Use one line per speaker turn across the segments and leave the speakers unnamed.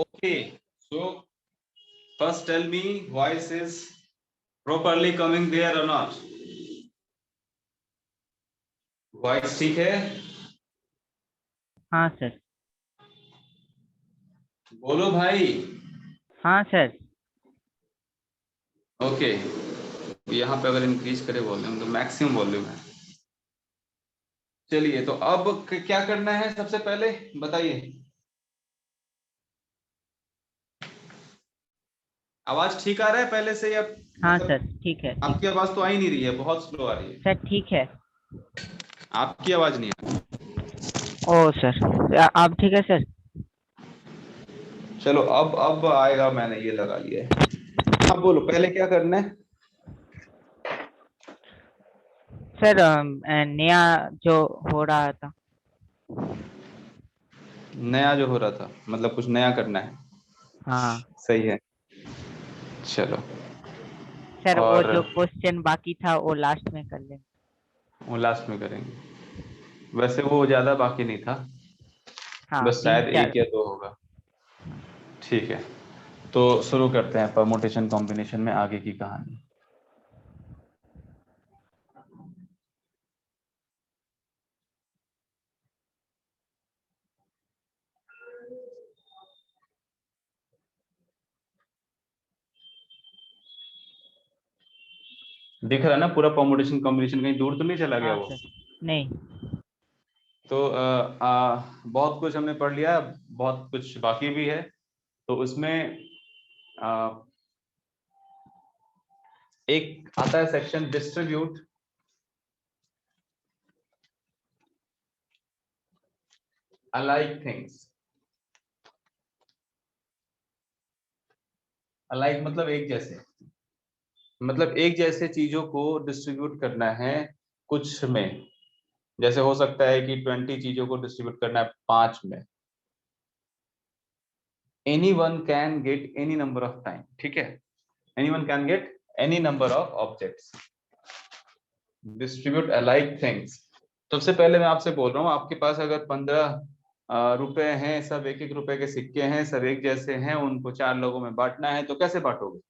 Okay, so first tell me voice is properly coming there or not? Voice ठीक है?
हाँ sir.
बोलो भाई।
हाँ सर।
ओके, यहाँ पे अगर इंक्रीज करे वॉल्यूम तो मैक्सिमम वॉल्यूम है। चलिए, तो अब क्या करना है सबसे पहले बताइए। आवाज ठीक आ रहा है पहले से या
हाँ
मतलब
सर ठीक है।
आपकी आवाज तो आ ही नहीं रही है, बहुत स्लो आ रही है।
सर ठीक है।
आपकी आवाज नहीं आ रही।
ओ सर आप ठीक है सर।
चलो अब आएगा, मैंने ये लगा लिया है। अब बोलो पहले क्या करना है।
सर नया जो हो रहा था।
नया जो हो रहा था मतलब कुछ नया करना है।
हाँ
सही है, चलो।
सर वो
और
जो क्वेश्चन बाकी था वो लास्ट में कर लेंगे।
वो लास्ट में करेंगे। वैसे वो ज्यादा बाकी नहीं था,
हाँ
बस
तीन
शायद
चार।
एक या दो होगा।
हाँ।
ठीक है, तो शुरू करते हैं परमुटेशन कॉम्बिनेशन में आगे की कहानी। दिख रहा है ना पूरा परमुटेशन कॉम्बिनेशन, कहीं दूर तो नहीं चला गया
हाँ
वो।
सर। नहीं।
तो बहुत कुछ हमने पढ़ लिया, बहुत कुछ बाकी भी है। तो उसमें आ, एक आता है section distribute alike things. Alike मतलब एक जैसे, मतलब एक जैसे चीजों को डिस्ट्रीब्यूट करना है कुछ में। जैसे हो सकता है कि 20 चीजों को डिस्ट्रीब्यूट करना है 5 में। Any one can get any number of time, ठीक है। Any one can get any number of objects, distribute alike things. सबसे पहले मैं आपसे बोल रहा हूँ, आपके पास अगर 15 रुपए हैं, सब एक एक रुपए के सिक्के हैं, सब एक जैसे हैं, उनको 4 लोगों में बांटना है, तो कैसे बांटोगे।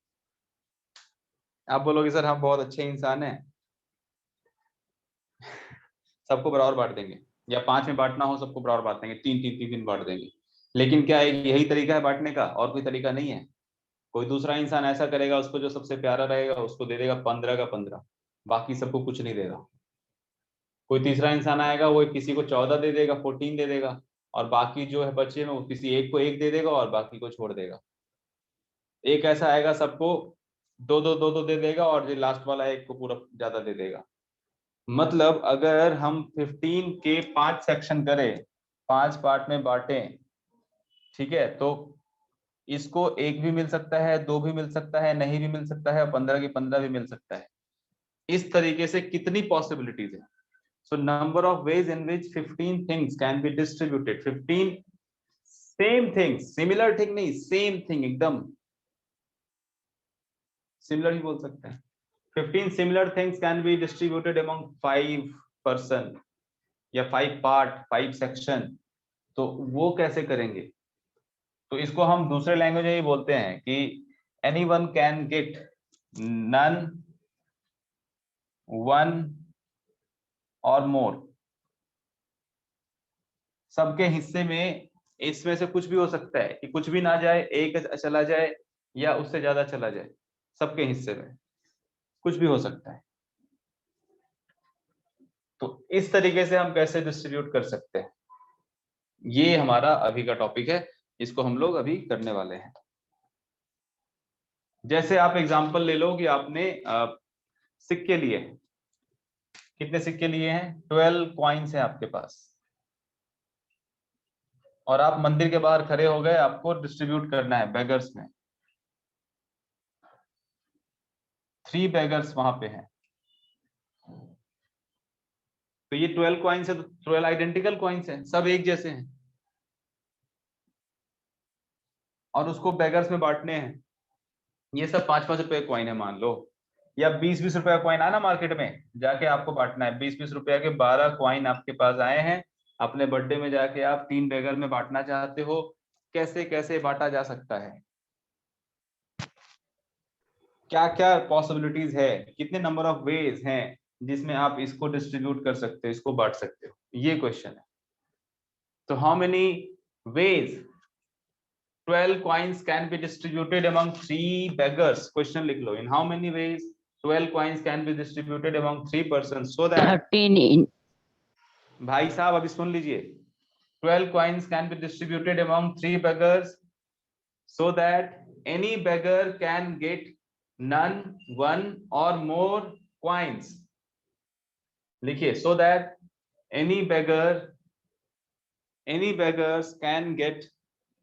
आप बोलोगे सर हम बहुत अच्छे इंसान हैं, सबको बराबर बांट देंगे, या 5 में बांटना हो सबको बराबर बांट देंगे, तीन तीन तीन तीन बांट देंगे। लेकिन क्या है, यही तरीका है बांटने का, और कोई तरीका नहीं है। कोई दूसरा इंसान ऐसा करेगा, उसको जो सबसे प्यारा रहेगा उसको दे देगा 15 का 15, बाकी सबको कुछ नहीं देगा। कोई तीसरा इंसान आएगा, वो किसी को 14 दे देगा, 14 दे देगा, और बाकी जो है बच्चे में वो किसी एक को एक दे देगा और बाकी को छोड़ देगा। एक ऐसा आएगा सबको दो दो दो दो दे देगा, और जो लास्ट वाला एक को पूरा ज्यादा दे देगा। मतलब अगर हम 15 के 5 सेक्शन करें, 5 पार्ट में बांटे, ठीक है, तो इसको एक भी मिल सकता है, दो भी मिल सकता है, नहीं भी मिल सकता है, और 15 की 15 भी मिल सकता है। इस तरीके से कितनी पॉसिबिलिटीज है। So number of ways in which 15 things can be distributed. 15 same things, similar thing नहीं, same thing एकदम similar ही बोल सकते हैं। 15 similar things can be distributed among 5 person या 5 part, 5 section। तो वो कैसे करेंगे। तो इसको हम दूसरे लैंग्वेज में ही बोलते हैं कि anyone can get none, one or more। सबके हिस्से में इसमें से कुछ भी हो सकता है, कि कुछ भी ना जाए, एक चला जाए या उससे ज्यादा चला जाए, सबके हिस्से में कुछ भी हो सकता है। तो इस तरीके से हम कैसे डिस्ट्रीब्यूट कर सकते हैं, ये हमारा अभी का टॉपिक है, इसको हम लोग अभी करने वाले हैं। जैसे आप एग्जांपल ले लो कि आपने सिक्के लिए, कितने सिक्के लिए हैं, 12 कॉइन्स हैं आपके पास, और आप मंदिर के बाहर खड़े हो गए, आपको डिस्ट्रीब्यूट करना है बेगर्स में। 3 बेगर्स वहां पे हैं। तो ये 12 कॉइन्स है, तो 12 आइडेंटिकल कॉइन्स हैं, सब एक जैसे हैं, और उसको बेगर्स में बांटने हैं। ये सब 5-5 रुपए कॉइन है मान लो, या 20-20 रुपए का कॉइन आना मार्केट में, जाके आपको बांटना है। 20-20 रुपए के 12 कॉइन आपके पास आए हैं, अपने बर्थडे में जाके आप 3 बेगर में बांटना चाहते हो। कैसे कैसे बांटा जा सकता है, क्या क्या पॉसिबिलिटीज है, कितने नंबर ऑफ वेज हैं जिसमें आप इसको डिस्ट्रीब्यूट कर सकते हो, इसको बांट सकते हो, ये क्वेश्चन है। तो how many ways 12 coins can be distributed among 3 beggars, question लिख लो, in how many ways 12 coins can be distributed among 3 persons so that
13 in
भाई साहब अभी सुन लीजिए, 12 coins can be distributed among 3 beggars so that any beggar can get none, one or more coins, लिखिए, so that any beggars can get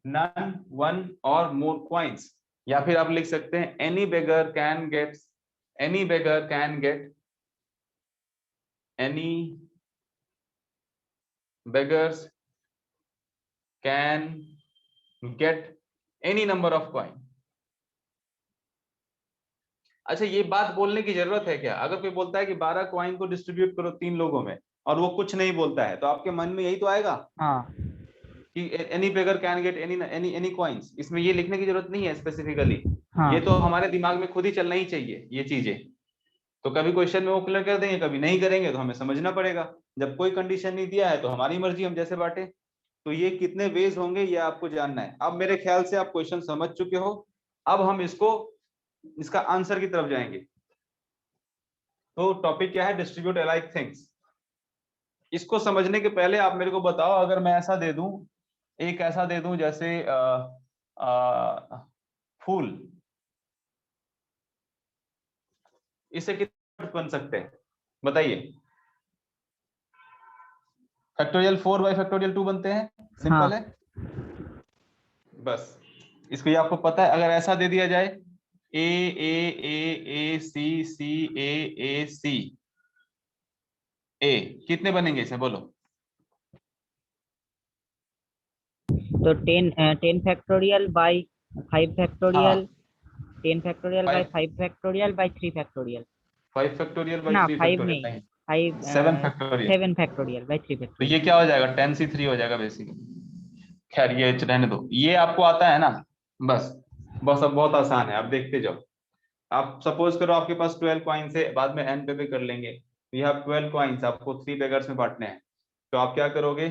none, one or more coins, या फिर आप लिख सकते हैं any beggar can get any beggars can get any number of coin। अच्छा, ये बात बोलने की जरूरत है क्या? अगर कोई बोलता है कि 12 कॉइन को डिस्ट्रीब्यूट करो 3 लोगों में और वो कुछ नहीं बोलता है, तो आपके मन में यही तो आएगा
हाँ
कि any beggar can get any coins, इसमें ये लिखने की जरूरत नहीं है स्पेसिफिकली,
हाँ
ये तो हमारे दिमाग में खुद ही चलना ही चाहिए ये चीजें। तो कभी क्वेश्चन में वो क्लियर कर देंगे, कभी नहीं करेंगे, तो हमें समझना पड़ेगा। जब कोई कंडीशन नहीं दिया है तो हमारी मर्जी, हम जैसे बांटे। तो ये कितने वेज होंगे ये आपको जानना है। अब मेरे ख्याल से आप क्वेश्चन समझ चुके हो, अब हम इसका आंसर की तरफ जाएंगे। तो टॉपिक क्या है? Distribute alike things. इसको समझने के पहले आप मेरे को बताओ, अगर मैं ऐसा दे दूं, एक ऐसा दे दूं जैसे फूल, इसे कितने बन सकते हैं बताइए? फैक्टोरियल 4 बाई फैक्टोरियल 2 बनते हैं, सिंपल है बस। इसको ये आपको पता है। अगर ऐसा दे दिया जाए ए सी सी ए सी ए, कितने बनेंगे इसे बोलो?
तो 10 factorial by 5 factorial, 10 factorial by 5 factorial by 3 factorial,
5 factorial by
ना
3
5
फैक्टोरियल
नहीं,
नहीं,
5
7 फैक्टोरियल।
7 फैक्टोरियल बाई 3
तो
फैक्टोरियल।
ये क्या हो जाएगा? 10c3 हो जाएगा बेसिकली। खैर ये रहने दो, ये आपको आता है ना, बस बस अब बहुत आसान है, आप देखते जाओ। आप सपोज करो आपके पास 12 कॉइन्स है, बाद में एन पे भी कर लेंगे। यू हैव 12 कॉइन्स, आपको 3 बेगर्स में बांटने हैं। तो आप क्या करोगे?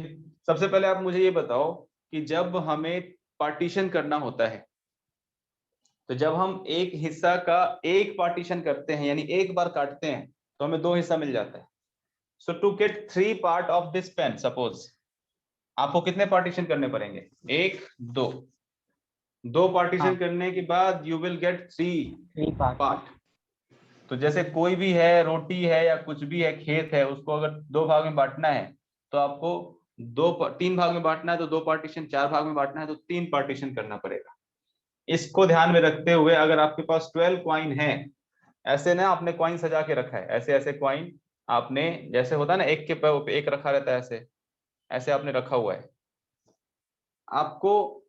सबसे पहले आप मुझे ये बताओ कि जब हमें पार्टीशन करना होता है, तो जब हम एक हिस्सा का एक पार्टीशन करते हैं, यानी एक बार काटते हैं, तो हमें 2 हिस्सा मिल जाता है। So to get 3 part of this pen, suppose आपको कितने पार्टीशन करने पड़ेंगे? 1 2, 2 पार्टीशन करने के बाद यू विल गेट 3 पार्ट। तो जैसे कोई भी है, रोटी है या कुछ भी है, खेत है, उसको अगर 2 भाग में बांटना है तो आपको 3 भाग में बांटना है तो 2 पार्टीशन, 4 भाग में बांटना है तो 3 पार्टीशन करना पड़ेगा। इसको ध्यान में रखते हुए अगर आपके पास 12 कॉइन है, ऐसे ना आपने कॉइन सजा के रखा है, ऐसे ऐसे कॉइन आपने, जैसे होता है ना एक के पे एक रखा रहता है, ऐसे ऐसे आपने रखा हुआ है। आपको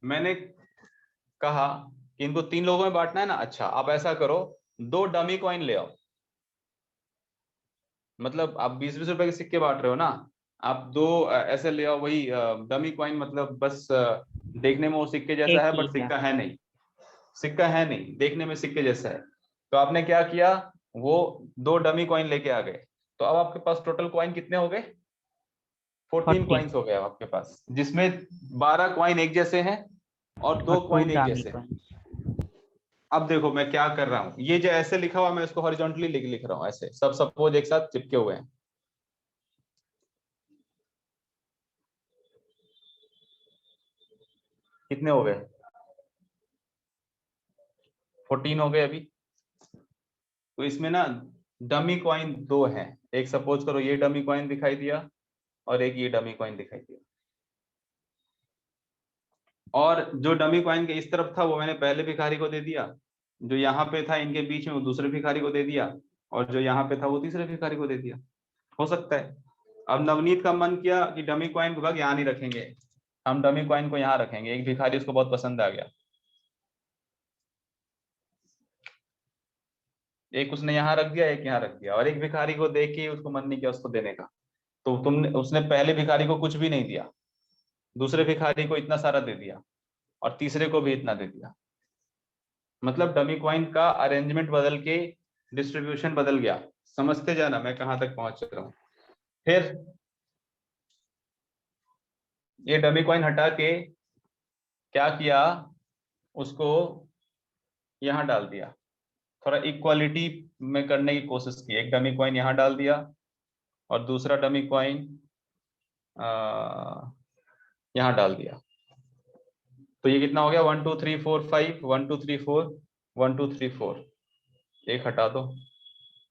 मैंने कहा कि इनको 3 लोगों में बांटना है ना, अच्छा आप ऐसा करो, 2 डमी कॉइन ले आओ। मतलब आप 20-20 रुपए के सिक्के बांट रहे हो ना, आप 2 ऐसे ले आओ, वही डमी कॉइन, मतलब बस देखने में वो सिक्के जैसा है बट सिक्का है नहीं, सिक्का है नहीं, देखने में सिक्के जैसा है। तो आपने क्या किया, वो 2 डमी कॉइन लेके आ गए। तो अब आपके पास टोटल कॉइन कितने हो गए? 14 कॉइन्स हो गए अब आपके पास, जिसमें 12 कॉइन एक जैसे हैं और 2 कॉइन एक जैसे हैं। अब देखो मैं क्या कर रहा हूं, ये जो ऐसे लिखा हुआ मैं इसको हॉरिजॉन्टली लिख रहा हूं, ऐसे सब सपोज एक साथ चिपके हुए हैं। कितने हो गए? 14 हो गए अभी। तो इसमें ना डमी कॉइन 2 हैं, एक सपोज करो ये डमी कॉइन दिखाई दिया और एक ये डमी कॉइन दिखाई दिया। और जो डमी कॉइन के इस तरफ था वो मैंने पहले भिखारी को दे दिया, जो यहाँ पे था इनके बीच में वो दूसरे भिखारी को दे दिया, और जो यहाँ पे था वो तीसरे भिखारी को दे दिया। हो सकता है। अब नवनीत का मन किया कि डमी कॉइन को यहाँ नहीं रखेंगे, हम डमी कॉइन को यहाँ रखेंगे, एक भिखारी उसको बहुत पसंद आ गया, एक उसने यहाँ रख दिया, एक यहाँ रख दिया, और एक भिखारी को देख के उसको मन नहीं किया उसको देने का, तो उसने पहले भिखारी को कुछ भी नहीं दिया, दूसरे भिखारी को इतना सारा दे दिया और तीसरे को भी इतना दे दिया। मतलब डमी कॉइन का अरेंजमेंट बदल के डिस्ट्रीब्यूशन बदल गया। समझते जाना मैं कहां तक पहुंच रहा हूं। फिर ये डमी कॉइन हटा के क्या किया, उसको यहां डाल दिया, थोड़ा इक्वालिटी में करने की कोशिश की। एक डमी कॉइन यहां डाल दिया और दूसरा डमी कॉइन यहां डाल दिया। तो ये कितना हो गया, 1 2 3 4 5, 1 2 3 4, 1 2 3 4। एक हटा दो,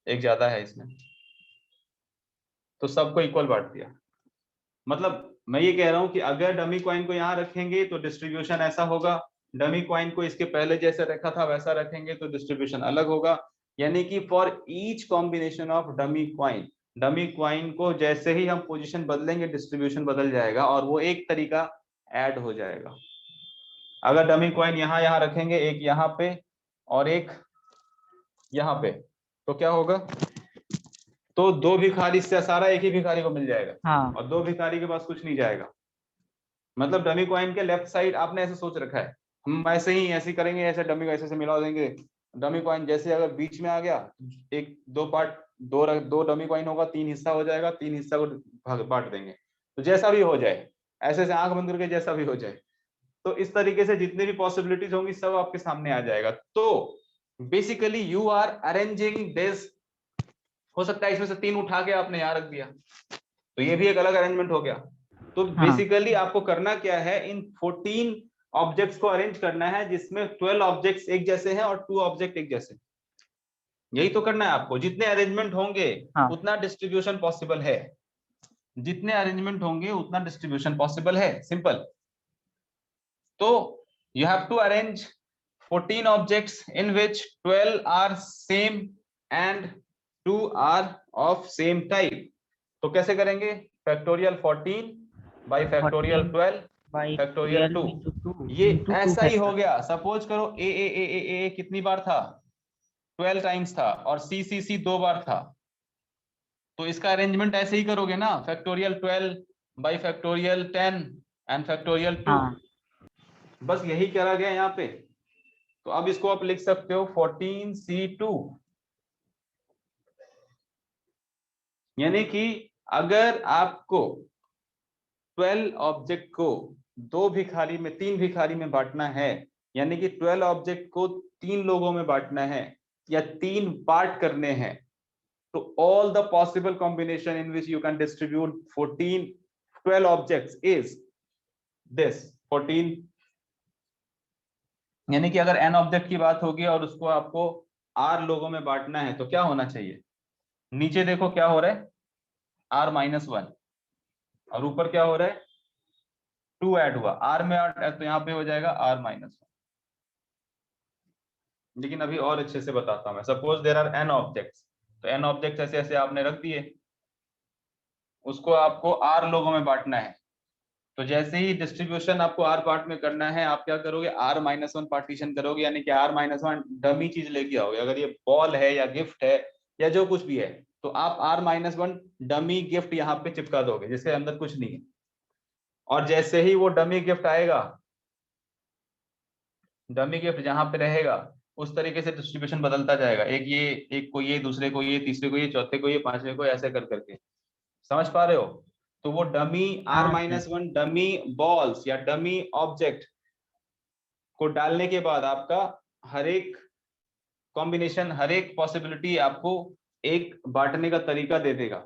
एक ज्यादा है इसमें, तो सबको इक्वल बांट दिया। मतलब मैं ये कह रहा हूं कि अगर डमी कॉइन को यहाँ रखेंगे तो डिस्ट्रीब्यूशन ऐसा होगा, डमी कॉइन को इसके पहले जैसे रखा था वैसा रखेंगे तो डिस्ट्रीब्यूशन अलग होगा। यानी कि for each combination of dummy coin को जैसे ही हम पोजीशन बदलेंगे डिस्ट्रीब्यूशन बदल जाएगा और वो एक तरीका ऐड हो जाएगा। अगर डमी कॉइन यहाँ यहाँ रखेंगे, एक यहाँ पे और एक यहाँ पे, तो क्या होगा, तो दो भिखारी से सारा एक ही भिखारी को मिल जाएगा।
हाँ
और दो भिखारी के पास कुछ नहीं जाएगा। मतलब डमी कॉइन के लेफ्ट साइड आपने ऐसे सोच रखा है, हम ऐसे ही ऐसे करेंगे, ऐसे डमी को ऐसे मिला देंगे। डमी कॉइन जैसे अगर बीच में आ गया, एक दो पार्ट, दो डमी कॉइन होगा, तीन हिस्सा हो जाएगा, तीन हिस्सा को बांट देंगे। तो जैसा भी हो जाए, ऐसे से आंख बंद करके जैसा भी हो जाए, तो इस तरीके से जितनी भी पॉसिबिलिटीज होंगी सब आपके सामने आ जाएगा। तो basically you are arranging this. हो सकता है इसमें से तीन उठा के आपने यहाँ रख दिया, तो ये भी एक अलग अरेंजमेंट हो गया। तो बेसिकली आपको करना क्या है, इन 14 ऑब्जेक्ट्स को अरेंज करना है जिसमें 12 ऑब्जेक्ट्स एक जैसे हैं और 2 ऑब्जेक्ट एक जैसे। यही तो करना है आपको। जितने अरेंजमेंट होंगे उतना डिस्ट्रीब्यूशन पॉसिबल है, जितने अरेंजमेंट होंगे उतना डिस्ट्रीब्यूशन पॉसिबल है, सिंपल। तो you have to arrange 14 objects in which 12 are same and 2 are of same type। तो कैसे करेंगे, फैक्टोरियल 14 बाई फैक्टोरियल 12 फैक्टोरियल 2। ये ऐसा ही हो गया। सपोज करो ए कितनी बार था, 12 टाइम्स था, और सी 2 बार था। तो इसका अरेंजमेंट ऐसे ही करोगे ना, factorial 12 by factorial 10 and factorial 2। बस यही करा गया यहाँ पे। तो अब इसको आप लिख सकते हो 14C2। यानी कि अगर आपको 12 ऑब्जेक्ट को तीन भिखारी में बांटना है, यानी कि 12 ऑब्जेक्ट को 3 लोगों में बांटना है या 3 पार्ट करने हैं, तो all the possible combination in which you can distribute 12 objects is this 14। यानी कि अगर n ऑब्जेक्ट की बात होगी और उसको आपको r लोगों में बांटना है, तो क्या होना चाहिए, नीचे देखो क्या हो रहा है, r-1, और ऊपर क्या हो रहा है, 2 ऐड हुआ, r में तो यहाँ पे हो जाएगा r-1। लेकिन अभी और अच्छे से बताता हूं मैं। Suppose there are n objects, तो n ऑब्जेक्ट्स ऐसे ऐसे आपने रख दिए, उसको आपको r लोगों में बांटना है। तो जैसे ही डिस्ट्रीब्यूशन आपको r पार्ट में करना है, आप क्या करोगे, r-1 पार्टीशन करोगे, यानी कि r-1 डमी चीज लेके आओगे। अगर ये बॉल है या गिफ्ट है या जो कुछ भी है, तो आप r-1 डमी गिफ्ट यहाँ पे चिपका दोगे जिसके अंदर कुछ नहीं है। और जैसे ही वो डमी गिफ्ट आएगा, डमी गिफ्ट जहां पे रहेगा उस तरीके से डिस्ट्रीब्यूशन बदलता जाएगा। एक को ये, दूसरे को ये, तीसरे को ये, चौथे को ये, पांचवे को, ऐसे कर करके। समझ पा रहे हो? तो वो डमी r-1 डमी बॉल्स या डमी ऑब्जेक्ट को डालने के बाद आपका हर एक कॉम्बिनेशन, हर एक पॉसिबिलिटी आपको एक बांटने का तरीका दे देगा।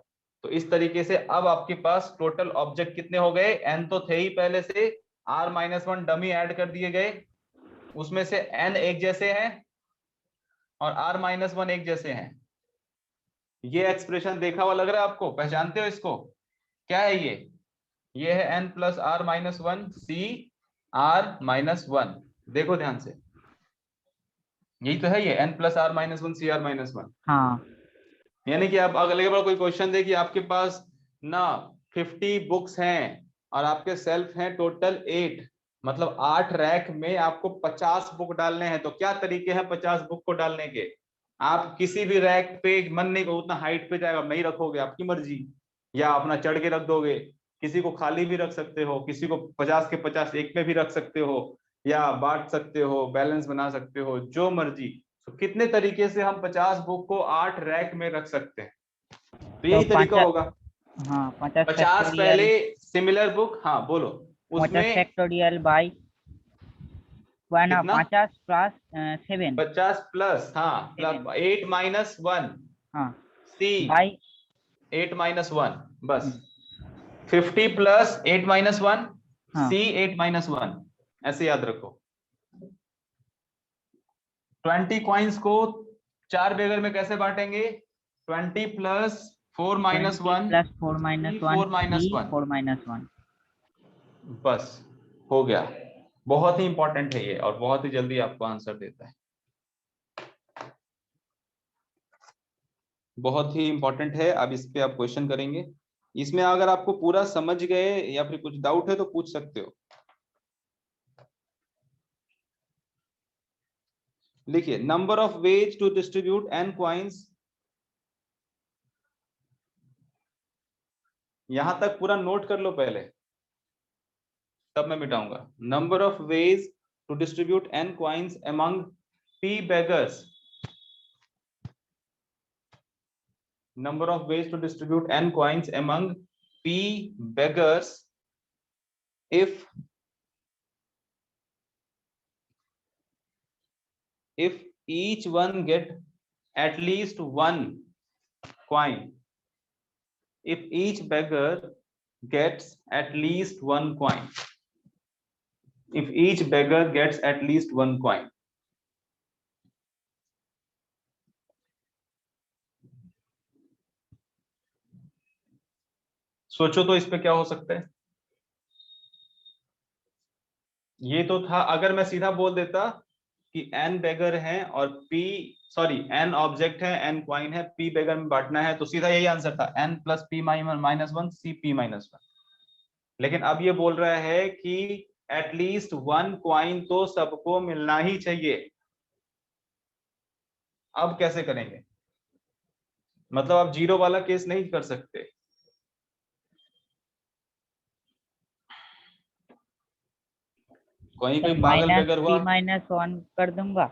तो इस तरीके से अब आपके पास टोटल ऑब्जेक्ट कितने हो गए, n तो थे ही पहले से, r-1 डमी ऐड कर दिए गए, उसमें से n एक जैसे हैं और r-1 एक जैसे हैं। ये एक्सप्रेशन देखा हुआ लग रहा है आपको, पहचानते हो इसको? क्या है ये है n plus r-1 c r-1। देखो ध्यान से, यही तो है ये n plus r-1 c r-1।
हाँ
यानी कि आप अगले बार कोई क्वेश्चन दे कि आपके पास ना 50 बुक्स हैं और आपके सेल्फ हैं टोटल 8, मतलब 8 रैक में आपको 50 बुक डालने हैं, तो क्या तरीके हैं 50 बुक को डालने के? आप किसी भी रैक पे मन नहीं को उतना हाइट पे जाएगा, नहीं रखोगे, आपकी मर्जी, या अपना चढ़ के रख दोगे, किसी को खाली भी रख सकते हो, किसी को 50 के 50 एक में भी रख सकते हो, या बांट सकते हो, बैलेंस बना सकते हो, जो मर्जी। तो कितने तरीके से हम 50 बुक को 8 रैक में रख सकते हैं, तो यही तरीका
50,
होगा।
हाँ 50
50
फैक्टोरियल,
पहले सिमिलर बुक, हाँ बोलो
50
उसमें
फैक्टोरियल बाई ना
कितना,
50 प्लस 7,
50 प्लस, हाँ
7,
8 माइनस 1
हाँ
सी,
बाई
8 माइनस 1 बस, 50 प्लस 8 माइनस 1
हाँ
सी 8 माइनस 1, ऐसे याद रखो। 20 कॉइन्स को 4 बेगर में कैसे बांटेंगे, 20 plus 4 minus
20
1
plus 4 minus 1
4 minus
C
1,
4 minus 1।
बस हो गया। बहुत ही इंपॉर्टेंट है ये, और बहुत ही जल्दी आपको आंसर देता है, बहुत ही इंपॉर्टेंट है। अब इस पे आप क्वेश्चन करेंगे, इसमें अगर आपको पूरा समझ गए या फिर कुछ डाउट है तो पूछ सकते हो। लिखिए, number of ways to distribute N coins, यहां तक पूरा नोट कर लो पहले, तब मैं मिटाऊंगा। Number of ways to distribute N coins among P beggars, number of ways to distribute n coins among p beggars if each one get at least one coin, if each beggar gets at least one coin, if each beggar gets at least one coin। सोचो तो इस पे क्या हो सकता है। ये तो था, अगर मैं सीधा बोल देता कि n बेगर हैं और p, सॉरी n ऑब्जेक्ट है, n क्वाइन है, p बेगर में बांटना है, तो सीधा यही आंसर था, n plus p minus 1 c p minus 1। लेकिन अब ये बोल रहा है कि एटलीस्ट वन क्वाइन तो सबको मिलना ही चाहिए। अब कैसे करेंगे, मतलब आप जीरो वाला केस नहीं कर सकते। कोई कोई पागल
माइनस
बेगर
पी
हुआ,
माइनस 1 कर दूंगा।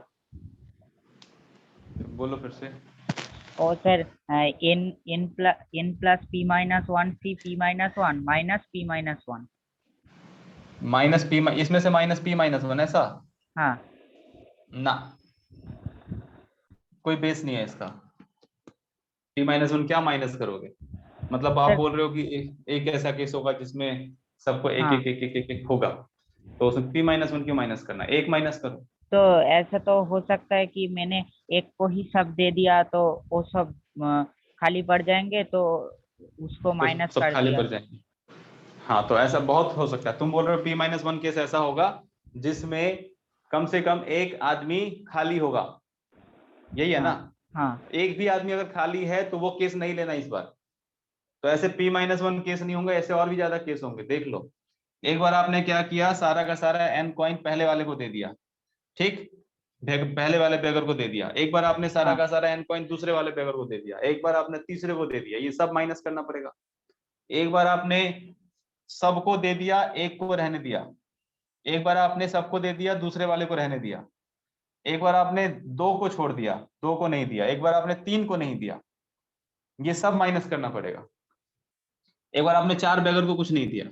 बोलो फिर से।
और sir N plus P minus 1 C P minus 1 minus P minus 1।
Minus P, इसमें से माइनस पी माइनस 1 ऐसा
हाँ
ना, कोई बेस नहीं है इसका। पी माइनस 1 क्या माइनस करोगे, मतलब आप
सर,
बोल रहे हो कि एक ऐसा केस होगा जिसमें सबको एक
हाँ
एक एक एक एक, एक होगा, तो उसमें पी माइनस 1 क्यों माइनस करना, एक माइनस करो।
तो ऐसा तो हो सकता है कि मैंने एक को ही सब दे दिया तो वो सब खाली पड़ जाएंगे, तो उसको
तो
माइनस
सब
कर
खाली
दिया।
पड़ जाएंगे। हाँ, तो ऐसा बहुत हो सकता है। तुम बोल रहे हो पी माइनस 1 केस ऐसा होगा जिसमें कम से कम एक आदमी खाली होगा, यही है
हाँ
ना।
हाँ
एक भी आदमी अगर खाली है तो वो केस नहीं लेना इस बार। तो ऐसे पी माइनस 1 केस नहीं होंगे, ऐसे और भी ज्यादा केस होंगे, देख लो। एक बार आपने क्या किया, सारा का सारा एन कॉइन पहले वाले को दे दिया, ठीक, पहले वाले बेगर को दे दिया। एक बार आपने सारा
हाँ
का सारा एन कॉइन दूसरे वाले बेगर को दे दिया, एक बार आपने तीसरे को दे दिया, ये सब माइनस करना पड़ेगा। एक बार आपने सबको दे दिया, एक को रहने दिया। एक बार आपने सबको दे दिया, दूसरे वाले को रहने दिया। एक बार आपने दो को छोड़ दिया, दो को नहीं दिया। एक बार आपने तीन को नहीं दिया, ये सब माइनस करना पड़ेगा। एक बार आपने चार बेगर को कुछ नहीं दिया,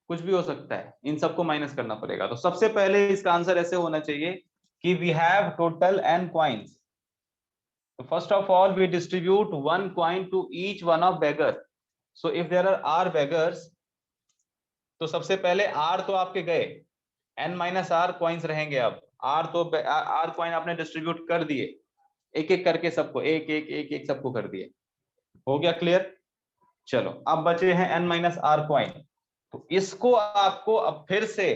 कुछ भी हो सकता है, इन सबको माइनस करना पड़ेगा। तो सबसे पहले इसका आंसर ऐसे होना चाहिए कि we have total n coins, so first of all we distribute one coin to each one of beggar, so if there are r beggars, तो सबसे पहले r तो आपके गए, n माइनस आर कॉइन्स रहेंगे। अब r तो r कॉइन आपने डिस्ट्रीब्यूट कर दिए, एक एक करके सबको, एक एक एक एक सबको कर दिए। हो गया क्लियर। चलो अब बचे हैं n माइनस आर कॉइन, तो इसको आपको अब फिर से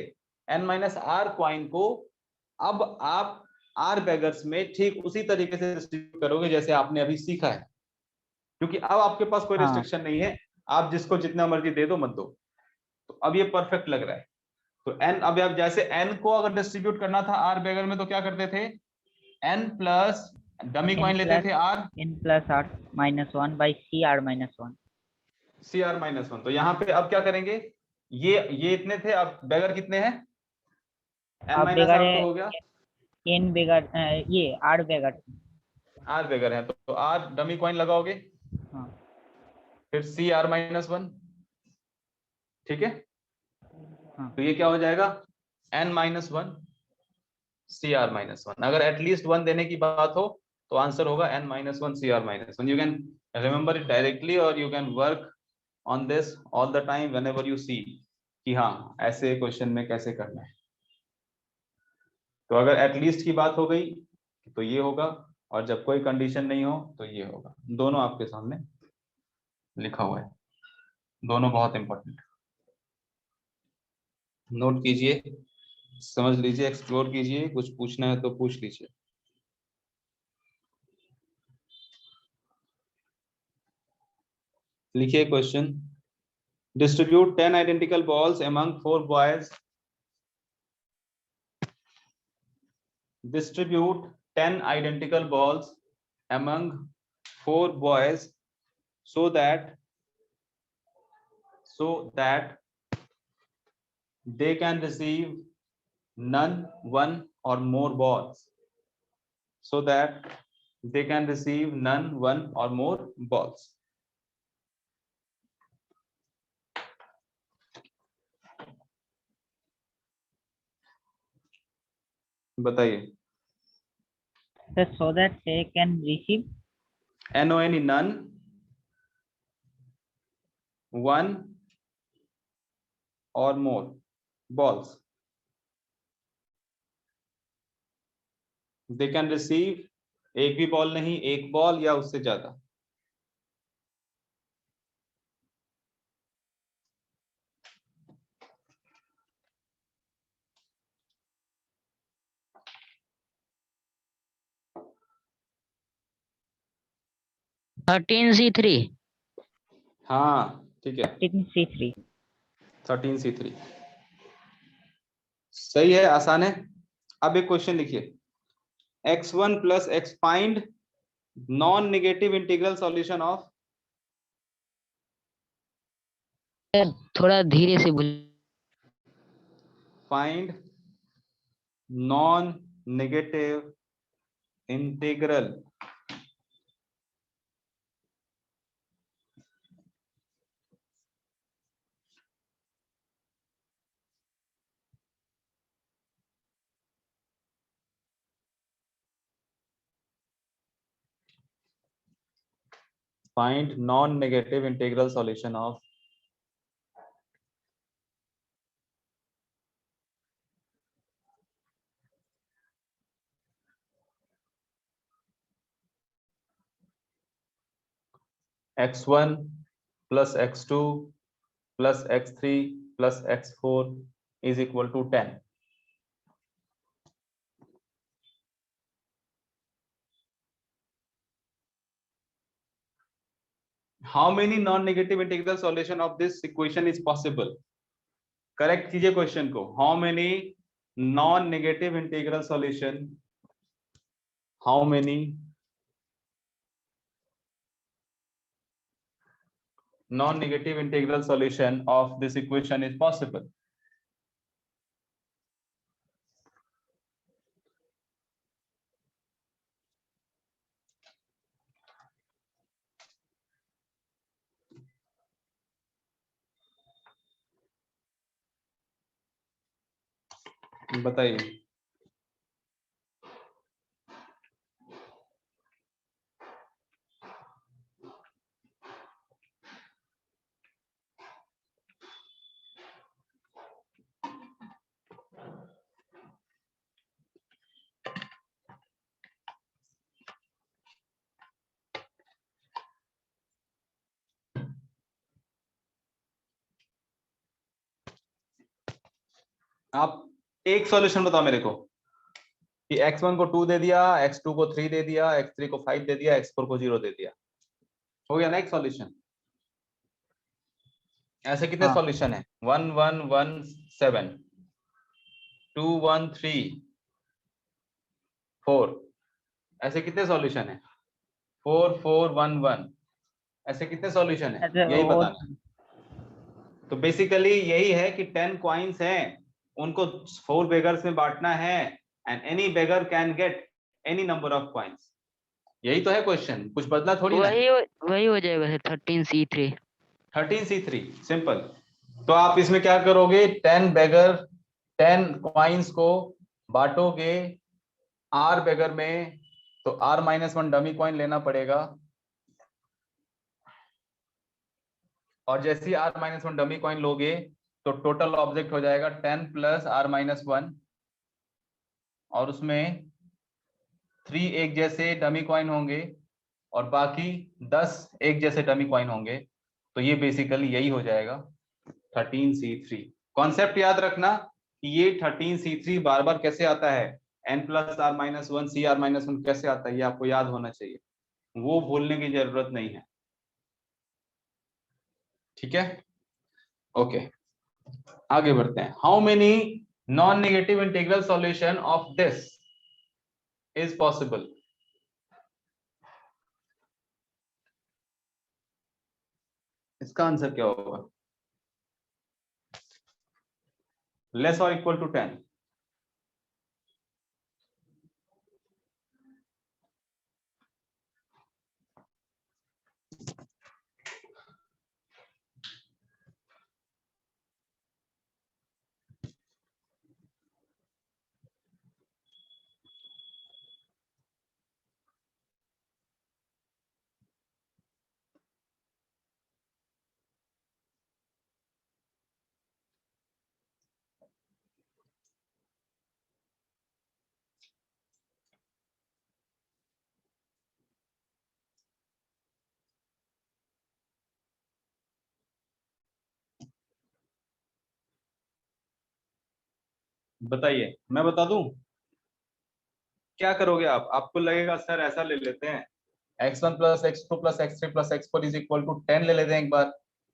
n माइनस आर कॉइन को अब आप आर बेगर्स में ठीक उसी तरीके से डिस्ट्रीब्यूट करोगे जैसे आपने अभी सीखा है, क्योंकि अब आपके पास कोई
हाँ
रिस्ट्रिक्शन नहीं है, आप जिसको जितना मर्जी दे दो मत दो। तो अब ये परफेक्ट लग रहा है। तो एन, अब आप जैसे एन को अगर डिस्ट्रीब्यूट करना था आर बेगर में तो क्या करते थे, एन प्लस डमी कॉइन लेते थे R,
N plus R minus 1 by C R minus 1।
CR-1। तो यहाँ पे अब क्या करेंगे, ये इतने थे, अब बेगर कितने हैं, n
अब
माइनस
बेगर
आर
है
तो हो गया,
एन बेगर, ये 8 बेगर।
r बेगर है, तो r डमी कॉइन लगाओगे,
हाँ
फिर CR-1, ठीक है।
हाँ।
तो ये क्या हो जाएगा, n-1 CR-1। अगर एटलीस्ट 1 देने की बात हो तो आंसर होगा n-1 CR-1। You can remember it directly और you can work on this all the time whenever you see कि हाँ ऐसे क्वेश्चन में कैसे करना है। तो अगर एटलीस्ट की बात हो गई तो ये होगा, और जब कोई कंडीशन नहीं हो तो ये होगा। दोनों आपके सामने लिखा हुआ है, दोनों बहुत इंपॉर्टेंट, नोट कीजिए, समझ लीजिए, एक्सप्लोर कीजिए, कुछ पूछना है तो पूछ लीजिए। लिखिए question, distribute 10 identical balls among 4 boys, distribute 10 identical balls among 4 boys so that they can receive none, one or more balls, so that they can receive none, one or more balls। बताइए।
so that they can receive
NONE none, one or more balls, they can receive एक भी ball नहीं, एक ball या उससे ज्यादा।
Thirteen C3।
हाँ ठीक है,
13C3।
13C3 सही है, आसान है। अब एक क्वेश्चन लिखिए, x1 plus x find non negative integral solution of,
थोड़ा धीरे से बोल।
Find non negative integral find non negative integral solution of x1 plus x2 plus x3 plus x4 is equal to 10। How many non-negative integral solution of this equation is possible? Correct कीजिए question को, how many non negative integral solution, how many non-negative integral solution of this equation is possible? बताइए। आप एक solution बताओ मेरे को कि x1 को 2 दे दिया, x2 को 3 दे दिया, x3 को 5 दे दिया, x4 को 0 दे दिया, हो गया ना एक सॉल्यूशन। ऐसे कितने
हाँ।
सॉल्यूशन है, 1 1 1 7, 2 1 3 4, ऐसे कितने सॉल्यूशन है, 4 4 1 1, ऐसे कितने सॉल्यूशन है
ऐसे
यही
वो
बताना है। तो बेसिकली यही है कि 10 कॉइन्स हैं, उनको 4 बेगर्स में बांटना है, and any beggar can get any number of coins. यही तो है क्वेश्चन, कुछ बदला थोड़ी ना है।
वही हो जाएगा सर 13C3।
13C3 simple. तो आप इसमें क्या करोगे, 10 बेगर 10 कॉइन्स को बांटोगे R बेगर में, तो R-1 डमी कॉइन लेना पड़ेगा, और जैसे ही R-1 डमी कॉइन लोगे तो टोटल ऑब्जेक्ट हो जाएगा 10 + R-1, और उसमें 3 एक जैसे डमी कॉइन होंगे और बाकी 10 एक जैसे डमी कॉइन होंगे। तो ये बेसिकली यही हो जाएगा 13C3। कॉन्सेप्ट याद रखना कि ये 13C3 बार बार कैसे आता है, n + R-1 CR-1 कैसे आता है, ये आपको याद होना चाहिए, वो भूलने की जरूरत नहीं है। ठीक है, ओके आगे बढ़ते हैं। How many non negative integral solution of this is possible? इसका आंसर क्या होगा? लेस और इक्वल टू 10। बताइए, मैं बता दूं क्या करोगे आप? आपको लगेगा सर ऐसा ले लेते हैं, x1 + x2 + x3 + x4 = 10 ले लेते हैं एक बार,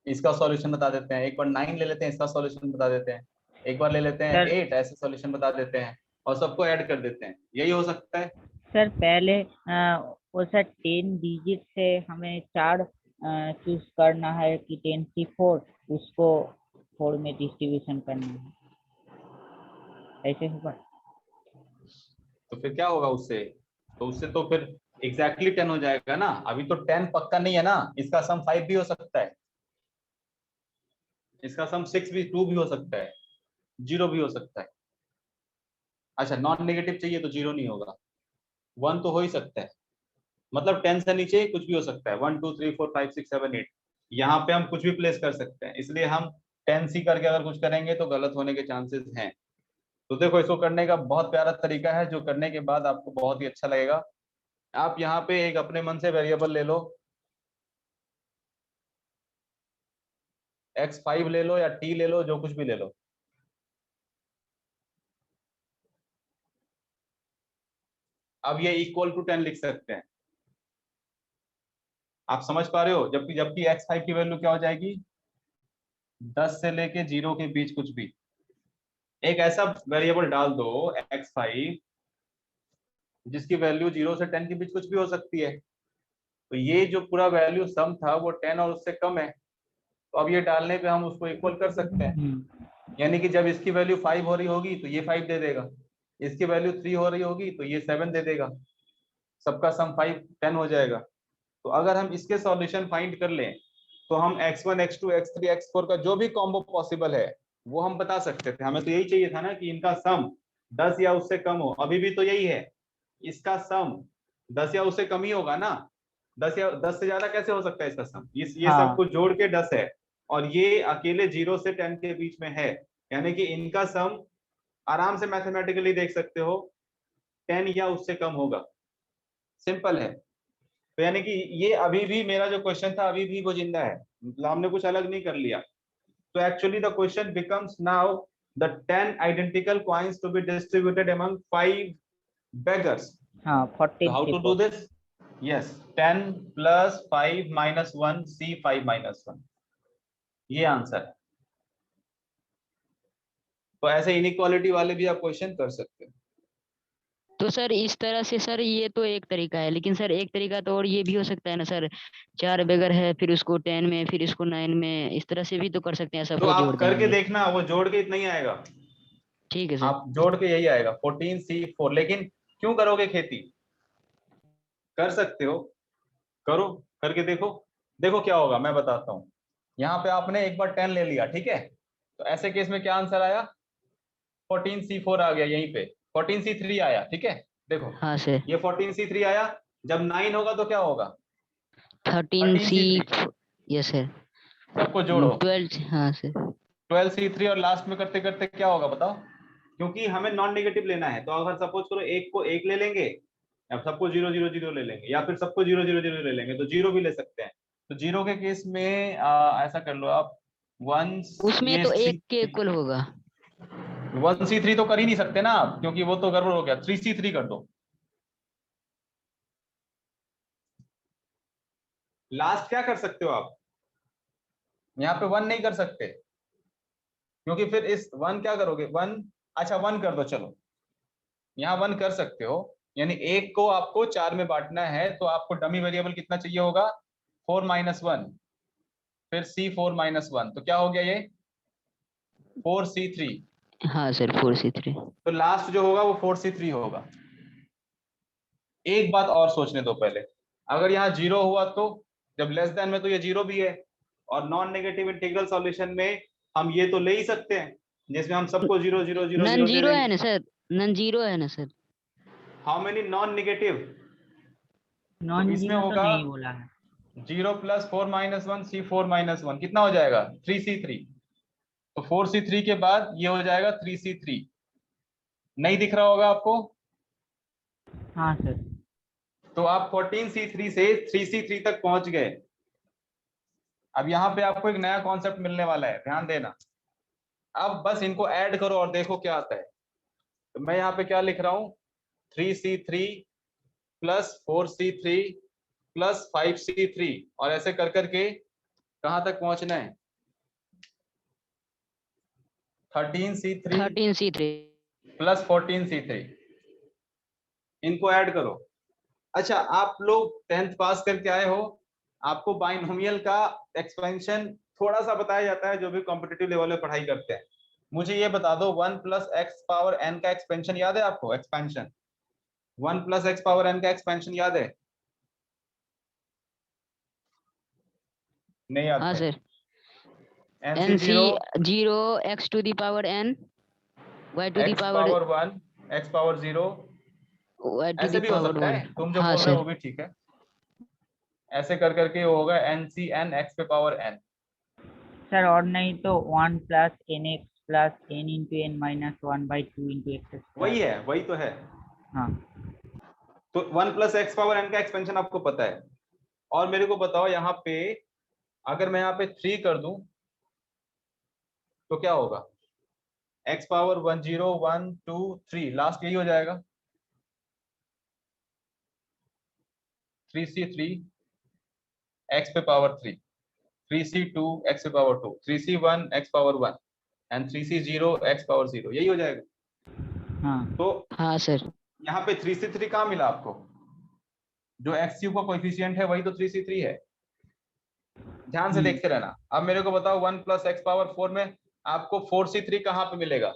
इसका सॉल्यूशन बता देते हैं। एक बार 9 ले लेते हैं, इसका सॉल्यूशन बता देते हैं। एक बार ले लेते हैं
सर
8, ऐसे सॉल्यूशन बता देते हैं, और सबको ऐड कर देते हैं। यही हो सकता है।
सर पहले वो सर 10 डिजिट से हमें 4 चूज करना है कि 10C4 उसको 4 में डिस्ट्रीब्यूशन करना है, ऐसे होगा।
तो फिर क्या होगा उससे? तो उससे तो फिर एग्जैक्टली 10 हो जाएगा ना। अभी तो 10 पक्का नहीं है ना, इसका सम 5 भी हो सकता है, इसका सम 6 भी, 2 भी हो सकता है, 0 भी हो सकता है। अच्छा नॉन नेगेटिव चाहिए तो 0 नहीं होगा, 1 तो हो ही सकता है। मतलब 10 से नीचे कुछ भी हो सकता है, 1 2 3 4 5 6 7 8, यहाँ पे हम कुछ भी प्लेस कर सकते हैं। इसलिए हम 10C करके अगर कुछ करेंगे तो गलत होने के चांसेस हैं। तो देखो, इसको करने का बहुत प्यारा तरीका है, जो करने के बाद आपको बहुत ही अच्छा लगेगा। आप यहाँ पे एक अपने मन से वेरिएबल ले लो, x5 ले लो या t ले लो, जो कुछ भी ले लो। अब ये = 10 लिख सकते हैं। आप समझ पा रहे हो? जबकि जबकि x5 की वैल्यू क्या हो जाएगी, 10 से लेके 0 के बीच कुछ भी। एक ऐसा वेरिएबल डाल दो x5 जिसकी वैल्यू 0 से 10 के बीच कुछ भी हो सकती है। तो ये जो पूरा वैल्यू सम था वो 10 और उससे कम है, तो अब ये डालने पे हम उसको इक्वल कर सकते हैं। यानी कि जब इसकी वैल्यू 5 हो रही होगी तो ये 5 दे देगा, इसकी वैल्यू 3 हो रही होगी तो ये 7 दे देगा, सबका सम 5 10 हो जाएगा। तो अगर हम इसके सॉल्यूशन फाइंड कर लें तो हम x1 x2 x3 x4 का जो भी कॉम्बो पॉसिबल है वो हम बता सकते थे। हमें तो यही चाहिए था ना कि इनका सम 10 या उससे कम हो। अभी भी तो यही है, इसका सम 10 या उससे कम ही होगा ना। 10 या 10 से ज्यादा कैसे हो सकता है इसका सम? ये सब
हाँ
कुछ जोड़ के 10 है, और ये अकेले 0 से 10 के बीच में है, यानी कि इनका सम आराम से मैथमेटिकली देख सकते हो 10 या उससे कम होगा। सिंपल है। तो यानी कि ये अभी भी मेरा जो क्वेश्चन था अभी भी वो जिंदा है, मतलब हमने कुछ अलग नहीं कर लिया। तो actually the question becomes now the 10 identical coins to be distributed among 5 beggars.
हाँ
So how to do
14C4।
this? Yes, 10 + 5 - 1 C5 - 1, ये आंसर है। तो ऐसे इनइक्वालिटी वाले भी आप क्वेश्चन कर सकते हैं।
तो सर इस तरह से सर ये तो एक तरीका है, लेकिन सर एक तरीका तो और ये भी हो सकता है ना सर, 4 बगैर है फिर उसको 10 में फिर इसको 9 में, इस तरह से भी तो कर सकते हैं,
तो
सबको जोड़
आप करके
देंगे।
देखना, वो जोड़ के इतना ही आएगा,
ठीक है सर।
आप जोड़ के यही आएगा 14C4। लेकिन क्यों करोगे खेती, कर सकते हो, करो, करके देखो, देखो क्या होगा मैं बताता हूँ। यहाँ पे आपने एक बार 10 ले लिया, ठीक है, तो ऐसे केस में क्या आंसर आया, 14C4 आ गया यहीं पे, 14C3 आया, ठीक है। देखो
हाँ सर।
ये 14C3 आया, जब 9 होगा तो क्या होगा,
13C।
13C3।
Yes sir.
सबको जोड़ो,
12। हाँ सर।
12C3, और लास्ट में करते करते क्या होगा बताओ, क्योंकि हमें नॉन नेगेटिव लेना है, तो अगर सपोज करो एक को एक ले लेंगे, या सबको 0 0 0 ले लेंगे, या फिर सबको 0 0 0 ले लेंगे, तो जीरो भी ले सकते हैं। तो जीरो के केस में ऐसा कर लो आप, वन,
उसमें
ये
तो
सी,
एक के इक्वल होगा।
1C3 तो कर ही नहीं सकते ना आप, क्योंकि वो तो गड़बड़ हो गया, 3C3 कर दो। लास्ट क्या कर सकते हो आप, यहाँ पे 1 नहीं कर सकते, क्योंकि फिर इस 1 क्या करोगे, 1, अच्छा 1 कर दो, चलो यहाँ 1 कर सकते हो, यानी एक को आपको 4 में बांटना है, तो आपको डमी वेरिएबल कितना चाहिए होगा, 4 - 1, फिर C4 - 1, तो क्या हो गया ये 4C3।
हाँ सर 4C3।
तो लास्ट जो होगा वो 4C3 होगा। एक बात और सोचने दो पहले, अगर यहाँ 0 हुआ तो, जब लेस देन में तो ये 0 भी है, और नॉन नेगेटिव इंटीग्रल सॉल्यूशन में हम ये तो ले ही सकते हैं, जिसमें हम सबको 0 0 0 0
नन
दे
जीरो है
देंगे।
ना सर, नन जीरो है ना sir.
How many non negative, तो
नॉन
इसमें
जीरो तो
होगा
नहीं बोला है।
0 + 4 - 1 C4 - 1, कितना हो जाएगा 3C3। तो 4C3 के बाद ये हो जाएगा 3C3, नहीं दिख रहा होगा आपको।
हाँ सर।
तो आप 14C3 से 3C3 तक पहुंच गए। अब यहाँ पे आपको एक नया कॉन्सेप्ट मिलने वाला है, ध्यान देना। अब बस इनको ऐड करो और देखो क्या आता है। तो मैं यहाँ पे क्या लिख रहा हूँ, 3C3 + 4C3 + 5C3, और ऐसे कर करके कहाँ तक पहुंचना है, 13C3
13C3।
+ 14C3, इनको ऐड करो। अच्छा आप लोग 10th पास करके आए हो, आपको बाइनोमियल का एक्सपेंशन थोड़ा सा बताया जाता है, जो भी कॉम्पिटिटिव लेवल पे पढ़ाई करते हैं। मुझे ये बता दो 1 + x⁴n का एक्सपेंशन याद है आपको, एक्सपेंशन 1 + x⁴n का एक्सपेंशन याद है, नहीं याद
हाँ
है,
sir.
NC0
NC0 x⁴n
x⁴1 x⁴0, ऐसे भी हो सकता है,
y⁴1।
तुम जो
हाँ
बोल रहे हो वो
सर।
भी ठीक है। ऐसे कर करके वो होगा NCn x⁴n।
सर और नहीं तो 1 + nx + n × n - 1/2 × x²।
वही है, वही तो है।
हाँ
तो 1 + x⁴n का एक्सपेंशन आपको पता है। और मेरे को बताओ यहाँ पे, अगर मैं यहाँ पे 3 कर दूं तो क्या होगा, x⁴1 0 1 2 3, लास्ट यही हो जाएगा, 3C3 x⁴3, 3C2 x⁴2, 3C1 x⁴1 and 3C0 x⁴0, यही हो जाएगा।
हाँ
तो
हाँ सर।
यहाँ पे 3C3 कहाँ मिला आपको, जो x³ का कोएफिशिएंट है वही तो 3C3 है, ध्यान से देखते रहना। अब मेरे को बताओ 1 + x⁴4 में आपको 4C3 कहाँ पे मिलेगा,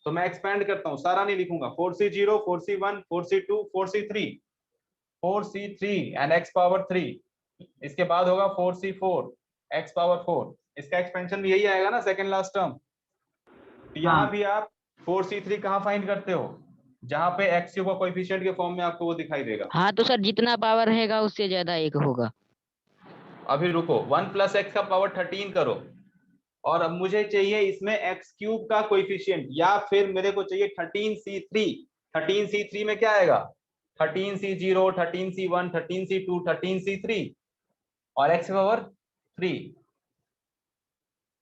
तो मैं एक्सपेंड करता हूँ, सारा नहीं लिखूंगा, 4C0 4C1 4C2 4C3, 4C3 and x⁴3, इसके बाद होगा 4C4 x⁴4, इसका एक्सपेंशन भी यही आएगा ना, सेकंड लास्ट टर्म। यहाँ
हाँ
भी आप 4C3 कहाँ फाइंड करते हो, जहाँ पे x³ का कोएफिशिएंट के फॉर्म में आपको वो दिखाई देगा।
हाँ तो सर जितना पावर रहेगा उससे ज्यादा एक होगा।
अभी रुको, 1 + x का पावर 13 करो, और अब मुझे चाहिए इसमें x³ का कोएफिशिएंट, या फिर मेरे को चाहिए 13C3। 13C3 में क्या आएगा, 13C0 13C1 13C2 13C3 और x⁴3।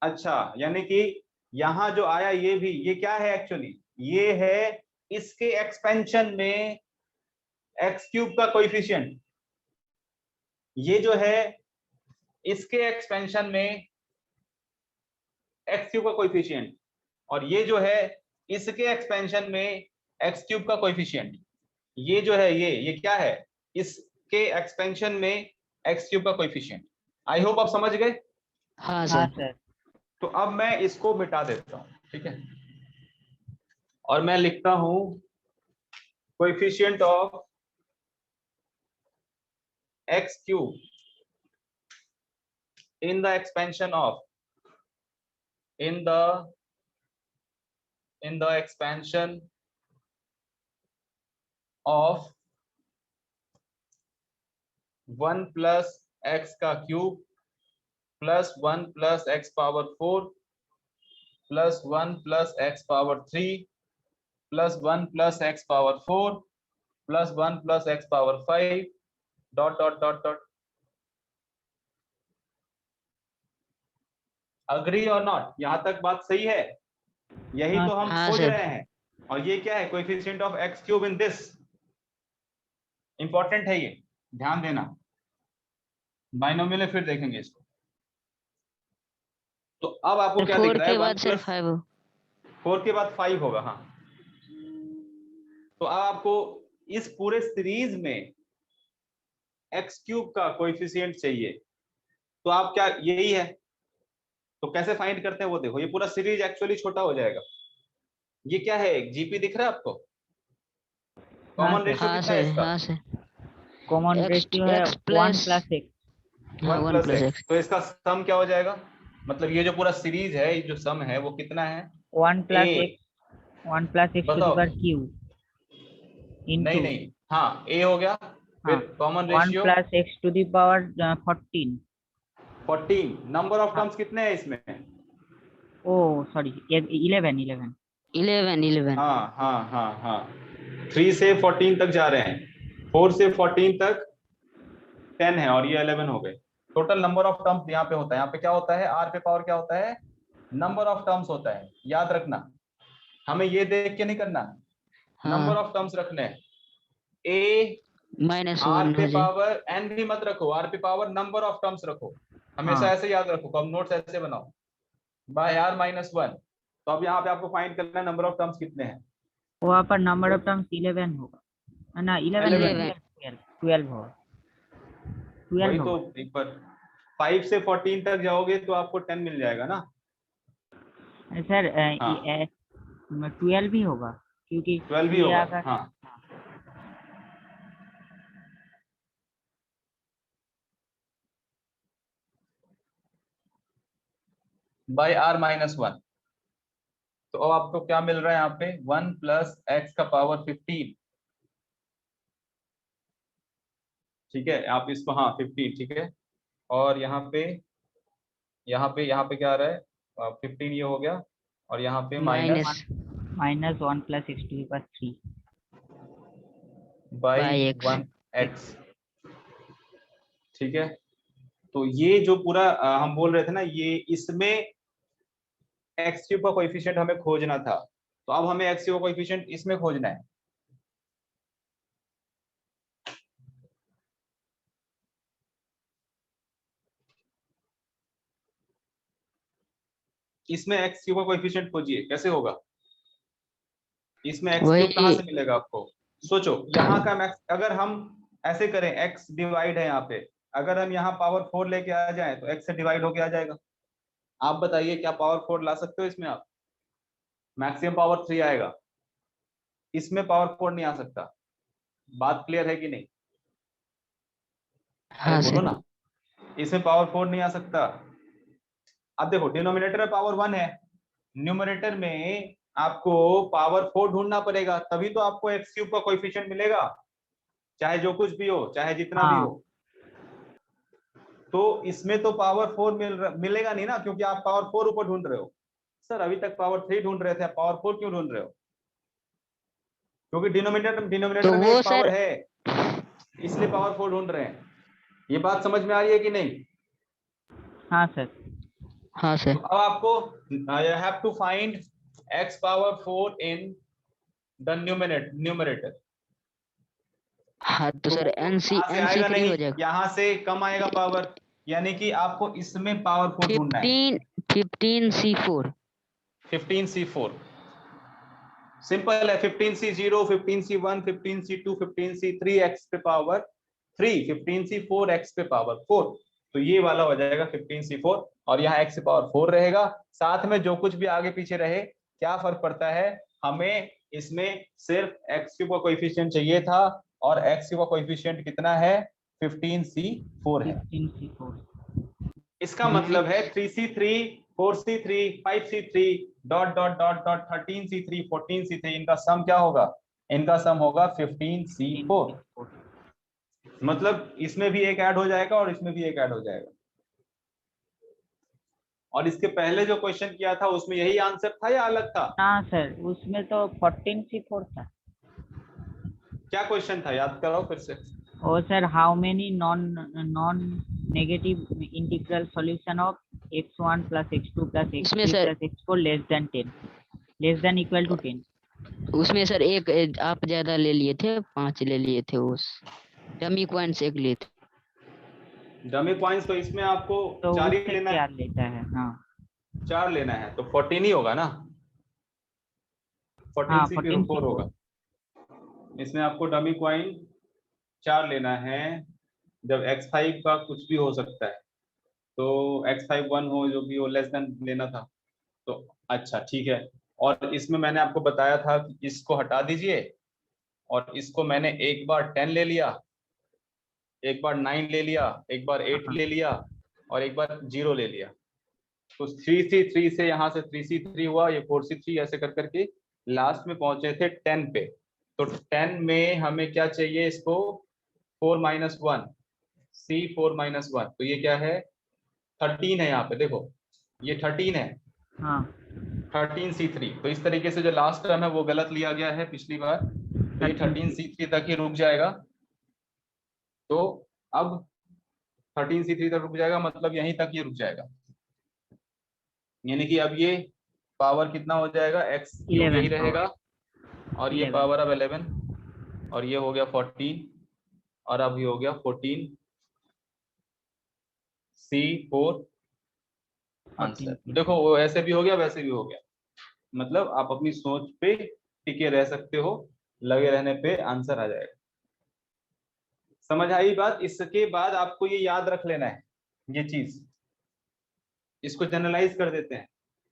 अच्छा यानी कि यहां जो आया ये भी, ये क्या है एक्चुअली, ये है इसके एक्सपेंशन में x³ का कोएफिशिएंट, ये जो है इसके एक्सपेंशन में x³ का कोएफिशिएंट, और ये जो है इसके एक्सपेंशन में x³ का कोएफिशिएंट। ये जो है ये क्या है, इसके एक्सपेंशन में एक्स क्यूब का कोएफिशिएंट। आई होप आप समझ गए।
हाँ
हाँ
सर।
सर।
तो अब मैं इसको मिटा देता हूँ, ठीक है, और मैं लिखता हूं coefficient of x cube in the expansion of in the expansion of 1 plus x का cube plus 1 plus x power 4 plus 1 plus x power 3 plus 1 plus x power 4 plus 1 plus x power 5 dot dot dot dot. Agree और not, यहां तक बात सही है? यही
हाँ
तो हम
हाँ
खोज
सर।
रहे हैं। और ये क्या है, coefficient of x cube in this. Important है ये, ध्यान देना। बाइनोमियल है, फिर देखेंगे इसको। तो अब आपको क्या दिख
4
रहा है,
के
1
बाद सर
प्लस
5।
4 के बाद 5 होगा, हाँ। तो अब आपको इस पूरे सीरीज में एक्स क्यूब का कोएफिशिएंट चाहिए, तो आप क्या, यही है। तो कैसे फाइंड करते हैं वो देखो, ये पूरा सीरीज एक्चुअली छोटा हो जाएगा। ये क्या है, जीपी दिख रहा है आपको?
हाँ
कॉमन
सर।
रेशियो
हाँ
कितना है
सर।
इसका?
हाँ सर।
कॉमन
एक्स
रेशियो है
एक्स
1
प्लस।
plus x।
हाँ
1
1
प्लस
प्लस
एक्स।
एक्स।
तो इसका सम क्या हो जाएगा, मतलब ये जो पूरा सीरीज है, ये जो सम है वो कितना है?
1 plus
A,
x 1 plus x to the
बताओ।
power q
नहीं
into
नहीं, हाँ ए हो गया,
हाँ
फिर common
1
ratio
plus x to the power 14।
14। Number of
हाँ।
टर्म्स कितने हैं इसमें?
ओ सॉरी 11।
11।
हाँ हाँ हाँ हाँ, 3 से 14 तक जा रहे हैं, 4 से 14 तक 10 है, और ये 11 हो गए। टोटल नंबर ऑफ टर्म्स यहाँ पे होता है, यहाँ पे क्या होता है, आर पे पावर क्या होता है, नंबर ऑफ टर्म्स होता है, याद रखना। हमें ये देख के नहीं करना, नंबर
हाँ
ऑफ टर्म्स रखने हैं। ए आर
-1
पे
हो जाए।
पावर एन भी मत रखो, आर पे पावर नंबर ऑफ टर्म्स रखो, हमेशा
हाँ
ऐसे याद रखो। कब नोट्स ऐसे बनाओ, बाय आर -1। तो अब यहाँ पे आपको फाइंड करना है नंबर ऑफ टर्म्स कितने हैं।
वहाँ पर नंबर ऑफ टर्म्स 11 होगा ना, 11 नहीं
11।
11।
12 होगा।
वही
12
तो,
होगा
एक बार 5 से 14 तक जाओगे तो आपको 10 मिल जाएगा ना।
सर।
हाँ
12 भी होगा क्योंकि
12 भी
ये
होगा,
अगर
हाँ। By R -1। तो अब आपको क्या मिल रहा है यहाँ पे, 1 प्लस एक्स का पावर 15। ठीक है, आप इसको, हाँ 15, ठीक है। और यहाँ पे क्या आ रहा है, 15 ये हो गया, और यहाँ पे
minus
-1 plus x to the power 3
by
by x.
1 x. ठीक है, तो ये जो पूरा हम बोल रहे थे ना, ये इसमें एक्स क्यूब का कोएफिशिएंट हमें खोजना था। तो अब हमें एक्स क्यूब का कोएफिशिएंट इसमें खोजना है। इसमें एक्स क्यूब का कोएफिशिएंट खोजिए, कैसे होगा? इसमें एक्स क्यूब कहाँ
वही
से मिलेगा आपको? सोचो, यहाँ का मैक्स, अगर हम ऐसे करें, एक्स डिवाइड है यहाँ पे, अगर हम यहाँ पावर 4 लेके आ जाए तो एक्स से डिवाइड होके आ जाएगा। आप बताइए, क्या पावर 4 ला सकते हो इसमें आप? मैक्सिमम पावर 3 आएगा, इसमें पावर 4 नहीं आ सकता। बात क्लियर है कि नहीं? अरे
हाँ
बोलो
सर।
ना, इसमें पावर 4 नहीं आ सकता। अब देखो, डिनोमिनेटर में पावर 1 है, न्यूमरेटर में आपको पावर 4 ढूंढना पड़ेगा, तभी तो आपको एक्स क्यूब का कोएफिशिएंट मिलेगा, चाहे जो कुछ भी हो, चाहे जितना भी
हाँ
हो। तो इसमें तो पावर 4 मिलेगा नहीं ना, क्योंकि आप पावर 4 ऊपर ढूंढ रहे हो। सर अभी तक पावर 3 ढूंढ रहे थे, आप पावर 4 क्यों ढूंढ रहे हो? क्योंकि डिनोमिनेटर
तो
में
वो
एक पावर
सर।
है, इसलिए पावर 4 ढूंढ रहे हैं। ये बात समझ में आ रही है कि नहीं?
हाँ सर।
हाँ
तो
सर।
अब आपको you have to find x power 4 in the numerator.
हाँ तो
तो
सर
कहाँ से
NC
आएगा,
3
नहीं
हो जाएगा।
यहाँ से कम आएगा पावर, यानी कि आपको इसमें पावर 4 ढूंढना है।
15 15 C4।
15 C4। सिंपल है, 15c0, 15c1, 15c2, 15c3 x पे पावर 3, 15c4 x पे पावर 4। तो ये वाला हो जाएगा 15c4 और यहाँ x पे पावर 4 रहेगा। साथ में जो कुछ भी आगे पीछे रहे क्या फर्क पड़ता है, हमें इसमें सिर्फ x का कोएफिशिएंट चाहिए था और x का कोएफिशिएंट कितना है, 15c4 है।
15c4
इसका मतलब है 3c3, 4c3, 5c3 dot dot dot dot 13c3, 14c3, इनका सम क्या होगा, इनका सम होगा 15c4। मतलब इसमें भी एक ऐड हो जाएगा और इसमें भी एक ऐड हो जाएगा। और इसके पहले जो क्वेश्चन किया था उसमें यही आंसर था या अलग था?
हाँ सर, उसमें तो 14c4 था।
क्या क्वेश्चन था, याद कराओ फिर से।
और sir, how many non negative integral solution of x1 plus x2 plus
उसमें
x3
sir-
plus x4 less than 10, less than equal to 10।
उसमें सर एक आप ज्यादा ले लिए थे, 5 ले लिए थे, उस डमी कॉइन्स एक लिए थे।
डमी पॉइंट्स तो इसमें आपको
तो
4 ही
उससे
लेना
क्या
है,
लेता है? हाँ
4 लेना है तो 14 ही होगा ना, 14c4 होगा। इसमें आपको डमी कॉइन 4 लेना है। जब x5 का कुछ भी हो सकता है, तो x5 1 हो, जो भी हो, लेस देन लेना था। तो अच्छा ठीक है। और इसमें मैंने आपको बताया था कि इसको हटा दीजिए और इसको मैंने एक बार 10 ले लिया, एक बार 9 ले लिया, एक बार 8 ले लिया और एक बार 0 ले लिया। तो 3c3 से यहाँ से 3c3 हुआ, ये 4c3, ऐसे कर करके लास्ट में पहुंचे थे 10 पे। तो 10 में हमें क्या चाहिए, इसको 4 माइनस 1, c4 माइनस 1, तो ये क्या है, 13 है। यहाँ पे देखो ये 13 है,
हाँ
13c3। तो इस तरीके से जो लास्ट टर्म है वो गलत लिया गया है पिछली बार, तो ये 13c3 तक ही रुक जाएगा। तो अब 13c3 तक रुक जाएगा, मतलब यहीं तक ये रुक जाएगा। यानी कि अब ये पावर कितना हो जाएगा, x क्यूब यही
11
रहेगा और ये
11।
पावर अब 11 और ये हो गया 14 और अब ये हो गया 14 c4 आंसर। देखो वो ऐसे भी हो गया वैसे भी हो गया, मतलब आप अपनी सोच पे टिके रह सकते हो, लगे रहने पे आंसर आ जाएगा। समझ आई बात? इसके बाद आपको ये याद रख लेना है, ये चीज, इसको जनरलाइज कर देते हैं।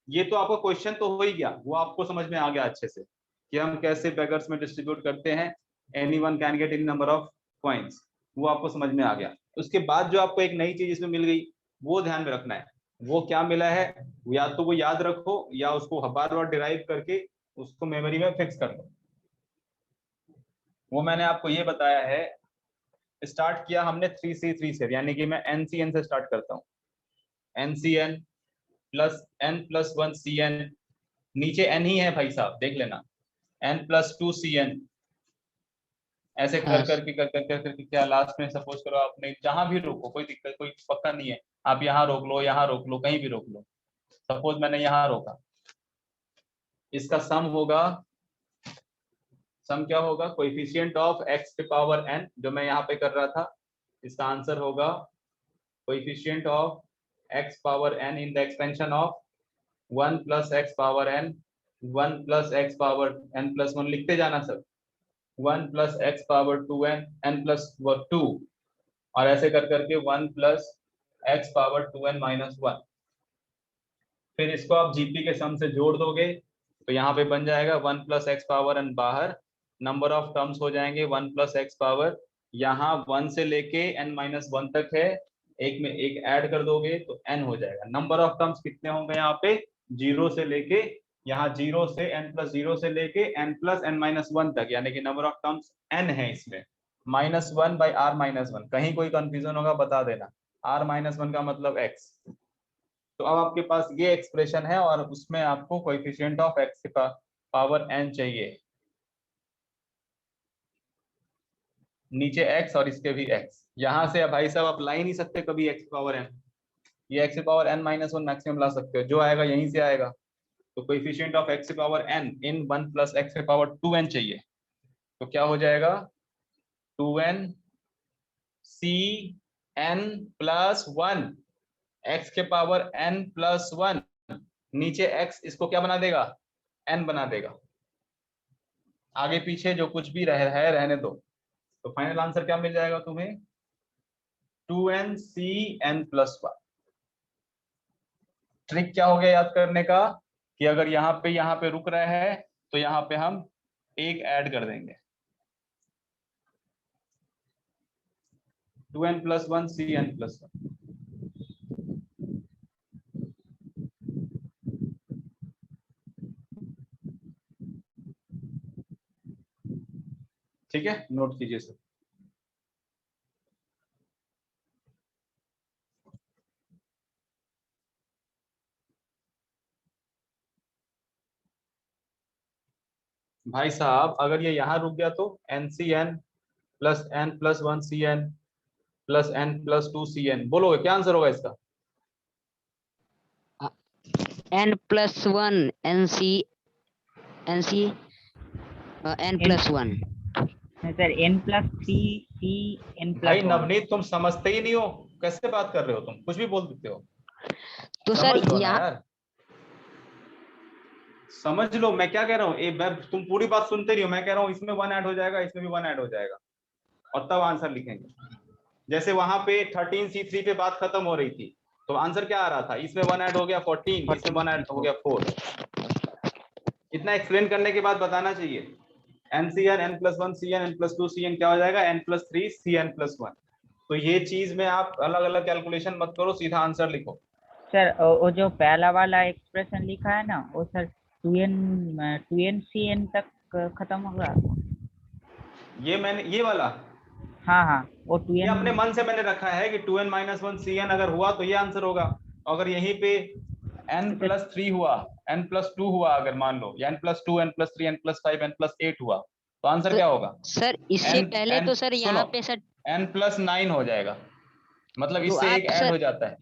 ये तो आपका क्वेश्चन तो हो ही गया, वो आपको समझ में आ गया अच्छे से कि हम कैसे बेगर्स में डिस्ट्रीब्यूट करते हैं, anyone can get in number of coins, वो आपको समझ में आ गया। उसके बाद जो आपको एक नई चीज इसमें मिल गई, वो ध्यान में रखना है। वो क्या मिला है, या तो वो याद रखो या उसको बार बार डिराइव करके उसको मेमोरी में फिक्स कर लो। वो मैंने आपको ये बताया है, स्टार्ट किया हमने 3c3 से, यानी कि मैं NCN से स्टार्ट करता हूँ, NCN प्लस n+1 CN, नीचे n ही है भाई साहब, देख लेना, n+2 CN, ऐसे
हाँ
कर करके क्या लास्ट में सपोज करो आपने जहां भी रोको, कोई दिक्कत, कोई पक्का नहीं है, आप यहाँ रोक लो, यहाँ रोक लो, कहीं भी रोक लो। सपोज मैंने यहाँ रोका, इसका सम होगा, सम क्या होगा, कोएफिशिएंट ऑफ x के पावर n, जो मैं यहाँ पे कर रहा था, इसका आंसर होगा coefficient of x power n in the expansion of 1 plus x power n, 1 plus x power n+1, लिखते जाना सब, 1 plus x power 2n, n+2, और ऐसे कर करके 1 प्लस x पावर 2n-1। फिर इसको आप जीपी के सम से जोड़ दोगे तो यहाँ पे बन जाएगा 1 प्लस एक्स पावर n बाहर, नंबर ऑफ टर्म्स हो जाएंगे 1 प्लस एक्स पावर, यहाँ 1 से लेके n-1 तक है, एक में एक ऐड कर दोगे तो n हो जाएगा। नंबर ऑफ टर्म्स कितने होंगे यहाँ पे, 0 से लेके, यहाँ 0 से n+0 से लेके n+n-1 तक, यानी कि नंबर ऑफ टर्म्स n है इसमें, -1/r-1। कहीं कोई कंफ्यूजन होगा बता देना, r-1 का मतलब x। तो अब आपके पास ये एक्सप्रेशन है और उसमें आपको कोएफिशिएंट ऑफ x के पावर n चाहिए, नीचे x और इसके भी x। यहां से भाई साहब आप ला ही नहीं सकते कभी x पावर n, ये x पावर n-1 मैक्सिमम ला सकते हो, जो आएगा यहीं से आएगा। तो coefficient of x power n in 1 plus x power 2n चाहिए, तो क्या हो जाएगा, 2n cn+1, x के पावर n+1, नीचे x इसको क्या बना देगा, n बना देगा। आगे पीछे जो कुछ भी है रहने दो। तो फाइनल आंसर क्या मिल जाएगा तुम्हें? 2nCn+1। ट्रिक क्या हो गया याद करने का कि अगर यहाँ पे रुक रहे हैं तो यहाँ पे हम एक ऐड कर देंगे, 2n+1 Cn+1। ठीक है, नोट कीजिए सर। भाई साहब अगर ये यहाँ रुक गया तो NCn+n+1Cn+n+2Cn बोलोगे क्या आंसर होगा इसका?
n+1 n+1
सर n+3
भाई
Cn+1।
नवनीत तुम समझते ही नहीं हो, कैसे बात कर रहे हो, तुम कुछ भी बोल देते हो।
तो सर
समझ लो ना
यहाँ
यार, समझ लो मैं क्या कह रहा हूँ। एक बार तुम पूरी बात सुनते रहिए, मैं कह रहा हूँ इसमें 1 ऐड हो जाएगा, इसमें भी 1 ऐड हो जाएगा और तब आंसर लिखेंगे। जैसे वहां पे 13C3 पे बात खत्म हो रही थी तो आंसर क्या आ रहा था, इसमें 1 ऐड हो गया 14, इसमें 1 ऐड हो गया 4। इतना एक्सप्लेन करने के बाद बताना चाहिए NCn n+1 Cn n+2 Cn क्या हो जाएगा, n+3 Cn+1। तो ये चीज में आप अलग अलग कैलकुलेशन मत करो, सीधा आंसर लिखो।
सर वो जो पहला वाला एक्सप्रेशन लिखा है ना वो सर 2n तक खत्म होगा।
ये वाला
हाँ हाँ वो
ये
2n।
अपने मन से मैंने रखा है कि 2n-1 Cn अगर हुआ तो ये आंसर होगा। अगर यहीं पे n+3 हुआ, n+2 हुआ, अगर मान लो या n+2 n+3 n+5 n+8 हुआ तो आंसर
तो
क्या होगा?
सर इससे
n
पहले
n
तो सर
सुनो,
यहाँ पे सर
n+9 हो जाएगा, मतलब
तो
इससे एक
आप
ऐड
सर
हो जाता है।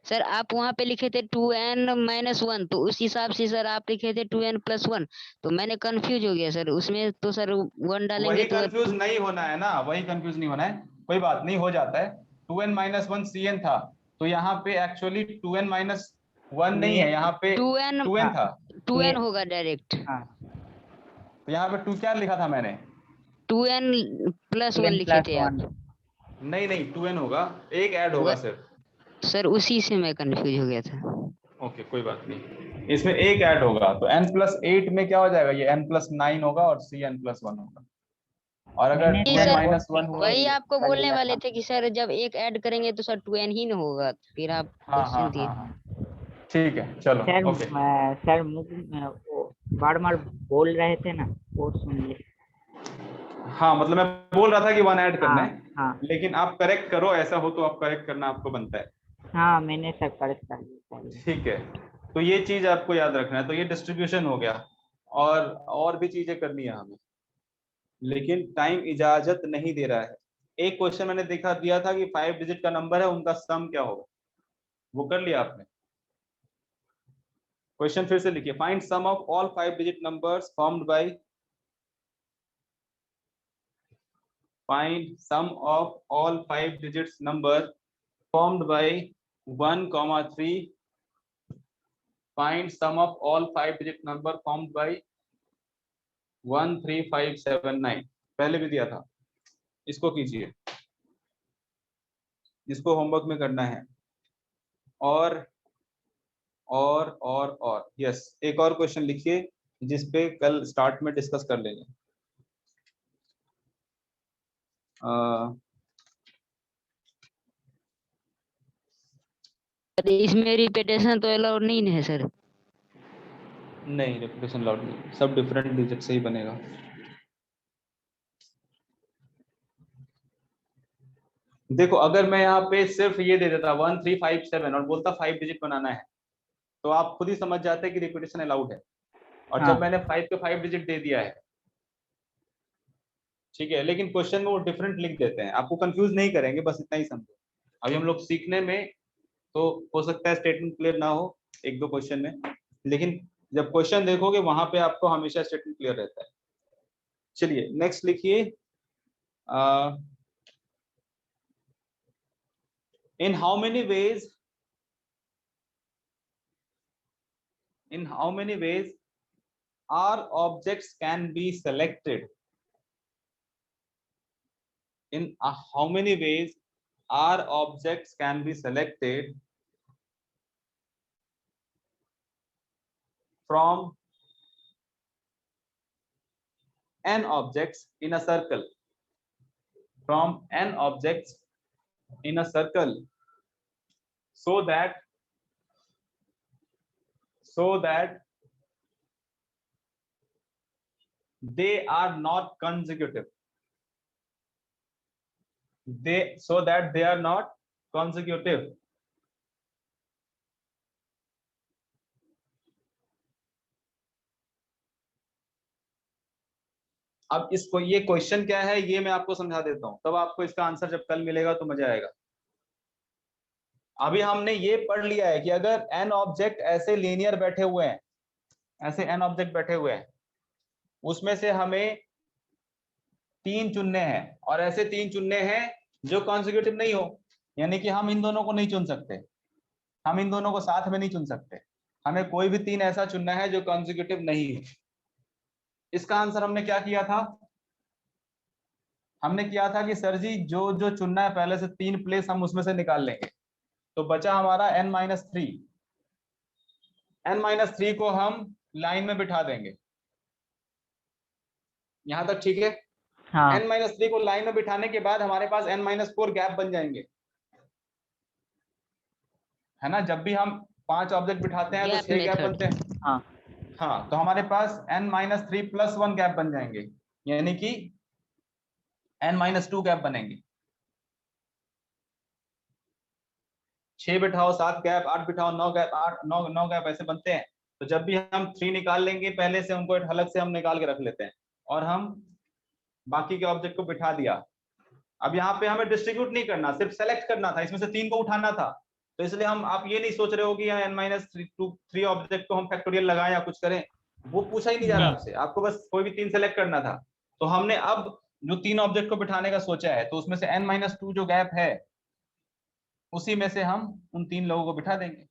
सर आप वहां पे लिखे थे 2n-1 तो उस हिसाब से सर आप लिखे थे 2n+1 तो मैंने कंफ्यूज हो गया सर उसमें तो सर 1 डालेंगे
वही
तो
कंफ्यूज नहीं होना है ना, वही कंफ्यूज नहीं होना है, कोई बात नहीं, हो जाता है। 2n-1 Cn था तो यहाँ पे एक्चुअली 2n-1 नहीं है, यहाँ पे
2n
2n
हाँ
था।
2n होगा डायरेक्ट।
हाँ
तो यहाँ पे 2 क्या लिखा था मैंने?
2n+1 लिखे थे
2n+1।
आप।
नहीं नहीं 2n होगा, एक ऐड होगा सिर्फ।
सर उसी से मैं कंफ्यूज हो गया था।
ओके कोई बात नहीं, इसमें एक ऐड होगा तो n+8 में क्या हो जाएगा, ये n+9 होगा और Cn+1 होगा। और अगर
मैंने
जी
सर
सर
2n-1 हुआ,
वही आपको
कर
बोलने
लिया
वाले
था।
थे कि सर जब एक ऐड करेंगे तो सर 2n ही ना होगा फिर आप
हाँ हाँ
क्वेश्चन दिए।
हाँ हाँ ठीक है चलो
सर
ओके।
सर मुझे वो बार बार बोल रहे थे ना वो सुन ले।
हाँ मतलब मैं बोल रहा था कि 1 ऐड करना
हाँ
है,
हाँ
लेकिन आप करेक्ट करो, ऐसा हो तो आप करेक्ट करना आपको बनता है।
हाँ मैंने सर करेक्ट कर लिया पहले।
ठीक है, तो ये चीज आपको याद रखना है। तो ये डिस्ट्रीब्यूशन हो गया और भी चीजें करनी है हमें, लेकिन टाइम इजाजत नहीं दे रहा है। एक क्वेश्चन मैंने देखा दिया था कि 5 डिजिट का नंबर है, उनका सम क्या होगा, वो कर लिया आपने? क्वेश्चन फिर से लिखिए, find sum of all 5 digit numbers formed by, find sum of all 5 digits number formed by 1, 3, find sum of all 5 digit number formed by 1, 3, 5, 7, 9। पहले भी दिया था, इसको कीजिए, इसको होमवर्क में करना है। और यस एक और क्वेश्चन लिखिए जिसपे कल स्टार्ट में डिस्कस कर लेंगे।
इसमें रिपीटेशन तो अलाउड नहीं है सर।
नहीं रिपीटेशन लाउड नहीं, सब डिफरेंट डिजिट से ही बनेगा। देखो अगर मैं यहाँ पे सिर्फ ये दे देता 1, 3, 5, 7 और बोलता 5 डिजिट बनाना है तो आप खुद ही समझ जाते कि रिपीटेशन अलाउड है। और
हाँ
जब मैंने 5 के 5 डिजिट दे दिया है, ठीक है, लेकिन क्वेश्चन में वो डिफरेंट लिख देते हैं, आपको कंफ्यूज नहीं करेंगे, बस इतना ही समझो। अभी हम लोग सीखने में, तो हो सकता है स्टेटमेंट क्लियर ना हो एक दो क्वेश्चन में, लेकिन जब क्वेश्चन देखोगे वहां पे आपको हमेशा स्टेटमेंट क्लियर रहता है। चलिए नेक्स्ट लिखिए, इन how many veg, in how many veg R objects can be selected? In how many ways R objects can be selected from n objects in a circle? From n objects in a circle, so that they are not consecutive. So that they are not consecutive. अब इसको, ये question क्या है ये मैं आपको समझा देता हूं, तब आपको इसका आंसर जब कल मिलेगा तो मजा आएगा। अभी हमने ये पढ़ लिया है कि अगर n ऑब्जेक्ट ऐसे लीनियर बैठे हुए हैं, ऐसे n ऑब्जेक्ट बैठे हुए हैं, उसमें से हमें 3 चुनने हैं, और ऐसे 3 चुनने हैं जो कॉन्सिक्यूटिव नहीं हो, यानी कि हम इन दोनों को नहीं चुन सकते, हम इन दोनों को साथ में नहीं चुन सकते, हमें कोई भी 3 ऐसा चुनना है जो कॉन्सिक्यूटिव नहीं है। इसका आंसर हमने क्या किया था? हमने किया था कि सर जी जो जो चुनना है पहले से 3 प्लेस हम उसमें से निकाल लेंगे, तो बचा हमारा n-3। n-3 को हम लाइन में बिठा देंगे। यहां तक ठीक है?
हाँ
n-3 को लाइन में बिठाने के बाद हमारे पास n-4 गैप बन जाएंगे, है ना? जब भी हम 5 ऑब्जेक्ट बिठाते हैं तो 6 गैप बनते हैं। हाँ, तो हमारे पास n-3 + 1 गैप बन जाएंगे, यानी कि n-2 गैप बनेंगे। 6 बिठाओ 7 गैप, 8 बिठाओ 9 गैप, 9 गैप ऐसे बनते हैं। तो जब भी हम 3 निकाल लेंगे पहले से, उनको एक अलग से हम निकाल के रख लेते हैं, और हम बाकी के ऑब्जेक्ट को बिठा दिया। अब यहाँ पे हमें डिस्ट्रीब्यूट नहीं करना, सिर्फ सेलेक्ट करना था, इसमें से 3 को उठाना था। तो इसलिए हम, आप ये नहीं सोच रहे हो कि n-3 ऑब्जेक्ट को हम फैक्टोरियल लगाएं या कुछ करें, वो पूछा ही नहीं जा रहा आपसे, आपको बस कोई भी 3 सेलेक्ट करना था। तो हमने अब जो 3 ऑब्जेक्ट को बिठाने का सोचा है, तो उसमें से n-2 जो गैप है उसी में से हम उन 3 लोगों को बिठा देंगे।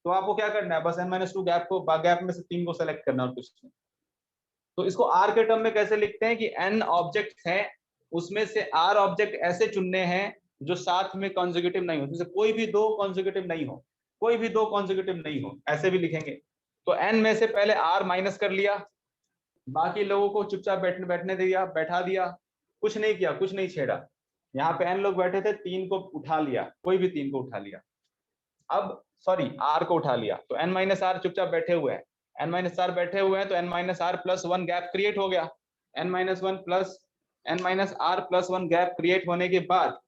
तो आपको क्या करना है, बस n-2 गैप में से 3 को सेलेक्ट करना, और कुछ नहीं। तो इसको r के टर्म में कैसे लिखते हैं कि n ऑब्जेक्ट हैं, उसमें से r ऑब्जेक्ट ऐसे चुनने हैं जो साथ में कॉन्जिक्यूटिव नहीं हो, जैसे कोई भी 2 कॉन्जिक्यूटिव नहीं हो, कोई भी 2 कॉन्जिक्यूटिव नहीं हो, ऐसे भी लिखेंगे। तो n में से पहले r माइनस कर लिया, बाकी लोगों को चुपचाप बैठने दिया, बैठा दिया, कुछ नहीं किया, कुछ नहीं छेड़ा। यहाँ पे n लोग बैठे थे, 3 को उठा लिया, कोई भी 3 को उठा लिया। अब सॉरी, r को उठा लिया, तो n-r चुपचाप बैठे हुए हैं, n-r बैठे हुए हैं, तो n-r + 1 गैप क्रिएट हो गया। n-r + 1 गैप क्रिएट होने के बाद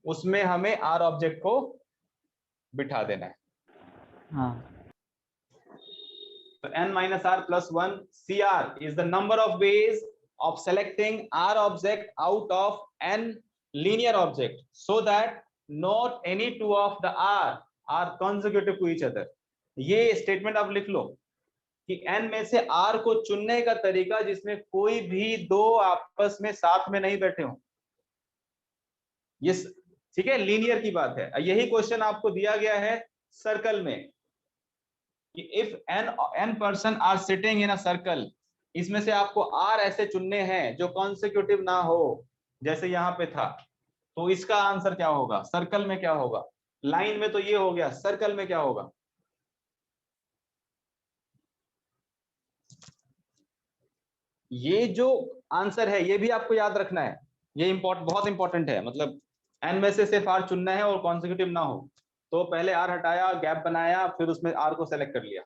उसमें हमें r ऑब्जेक्ट को बिठा देना है।
हाँ
तो n-r + 1 CR is the number of ways of selecting r object out of n linear object, so that not any two of the r are consecutive to each other. ये statement आप लिख लो कि n में से r को चुनने का तरीका जिसमें कोई भी 2 आपस में साथ में नहीं बैठे हों। ये ठीक है, लीनियर की बात है। यही क्वेश्चन आपको दिया गया है सर्कल में कि if n person are sitting in a circle, इसमें से आपको r ऐसे चुनने हैं जो कॉन्सिक्यूटिव ना हो, जैसे यहाँ पे था। तो इसका आंसर क्या होगा, सर्कल में क्या होगा? लाइन में तो ये हो गया, सर्कल में क्या होगा? ये जो आंसर है ये भी आपको याद रखना है, ये बहुत इंपॉर्टेंट है। मतलब n में से सिर्फ r चुनना है और कॉन्सिक्यूटिव ना हो, तो पहले r हटाया, गैप बनाया, फिर उसमें r को सेलेक्ट कर लिया।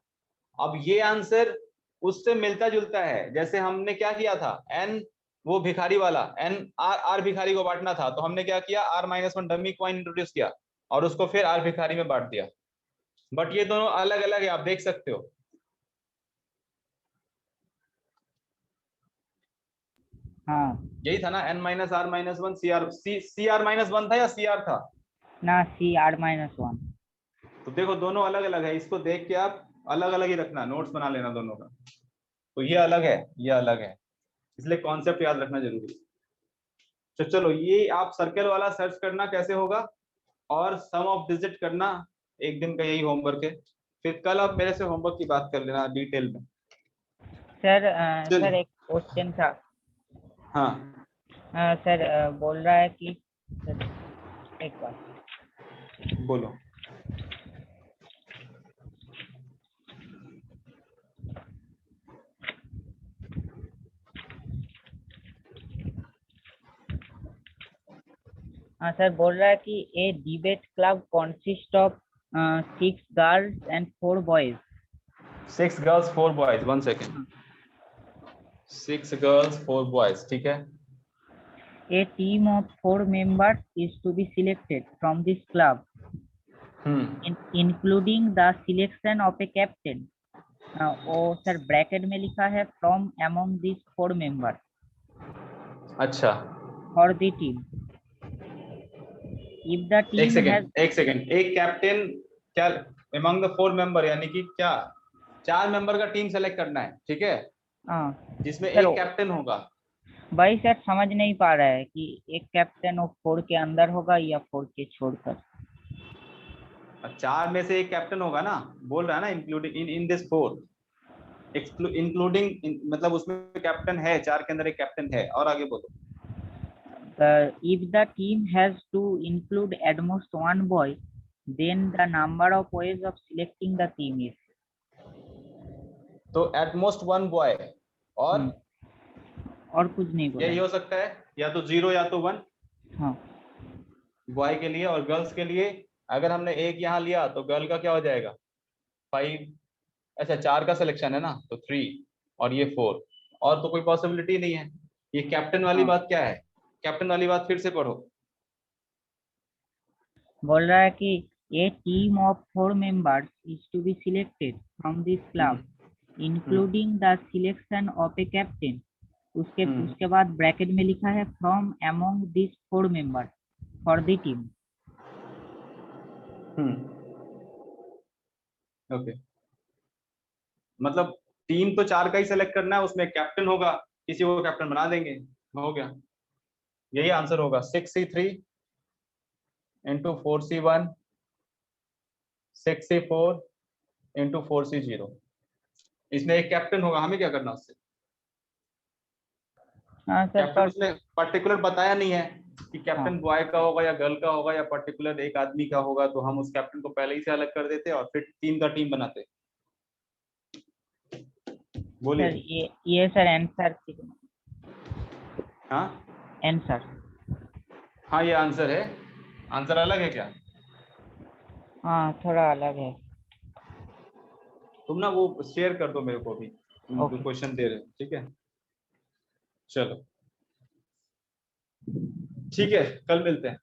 अब ये आंसर उससे मिलता जुलता है, जैसे हमने क्या किया था, n वो भिखारी वाला, n r भिखारी को बांटना था, तो हमने क्या किया, r-1 डमी कॉइन इंट्रोड्यूस किया और उसको फिर r भिखारी में बांट दिया। बट ये दोनों अलग अलग है, आप देख सकते हो।
हाँ
यही था ना, n-r-1 CR-1 था या CR था
ना, CR-1।
तो देखो दोनों अलग अलग है, इसको देख के आप अलग अलग ही रखना, नोट्स बना लेना दोनों का। तो ये अलग है, ये अलग है, इसलिए कॉन्सेप्ट याद रखना जरूरी है। तो चलो ये आप सर्कल वाला सर्च करना कैसे होगा, और सम ऑफ डिजिट करना, एक दिन का यही होमवर्क है। फिर कल आप मेरे से होमवर्क की बात कर लेना डिटेल में।
सर
चल।
सर एक क्वेश्चन था।
हाँ
सर बोल रहा है कि सर, एक बार
बोलो।
सर बोल रहा है कि a debate club consist of 6 girls and 4 boys.
6 girls 4 boys, 1 second। 6 girls 4 boys, ठीक है।
A team of 4 members is to be selected from this club, including the selection of a captain. वो sir bracket में लिखा है from among these 4 members
अच्छा
for the team. If the
एक
team has
second एक captain क्या among the 4 member, यानी कि क्या 4 मेंबर का टीम सेलेक्ट करना है, ठीक है, जिसमें
सर
एक कैप्टन होगा।
भाई सर समझ नहीं पा रहा है कि एक कैप्टन वो 4 के अंदर होगा या 4 के छोड़कर।
4 में से एक कैप्टन होगा ना, बोल रहा है ना, इंक्लूडिंग इन दिस 4, इंक्लूडिंग मतलब उसमें कैप्टन है, 4 के अंदर एक कैप्टन है। और आगे बोलो।
If the team has to include at most 1 boy, then the number of ways of selecting the team is।
तो एट मोस्ट 1 बॉय
और कुछ नहीं बोला।
यही हो सकता है, या तो 0 या तो 1
हाँ
बॉय के लिए। और गर्ल्स के लिए अगर हमने एक यहाँ लिया तो गर्ल का क्या हो जाएगा 5। अच्छा 4 का सिलेक्शन है ना, तो 3 और ये 4, और तो कोई पॉसिबिलिटी नहीं है। ये कैप्टन वाली बात क्या है, कैप्टन वाली बात फिर से पढ़ो।
बोल रहा है कि a team of 4 members is to be selected from this club, including the selection of a captain। उसके बाद ब्रैकेट में लिखा है from among these 4 members for the team।
Okay मतलब टीम तो 4 का ही सेलेक्ट करना है, उसमें कैप्टन होगा, किसी को कैप्टन बना देंगे, हो गया। यही आंसर होगा 6C3 into 4C1 6C4 into 4C0। इसमें एक कैप्टन होगा, हमें क्या करना उससे।
हाँ सर
कैप्टन उसने पर्टिकुलर बताया नहीं है कि कैप्टन बॉय का होगा या गर्ल का होगा या पर्टिकुलर एक आदमी का होगा, तो हम उस कैप्टन को पहले ही से अलग कर देते और फिर टीम का टीम बनाते। बोलिए।
सर ये सर आंसर।
हाँ
आंसर।
हाँ ये आंसर है। आंसर अलग है क्या?
हाँ थोड़ा अलग है।
तुम ना वो शेयर कर दो मेरे को भी, तुम जो क्वेश्चन दे रहे हो, ठीक है। चलो ठीक है, कल मिलते हैं।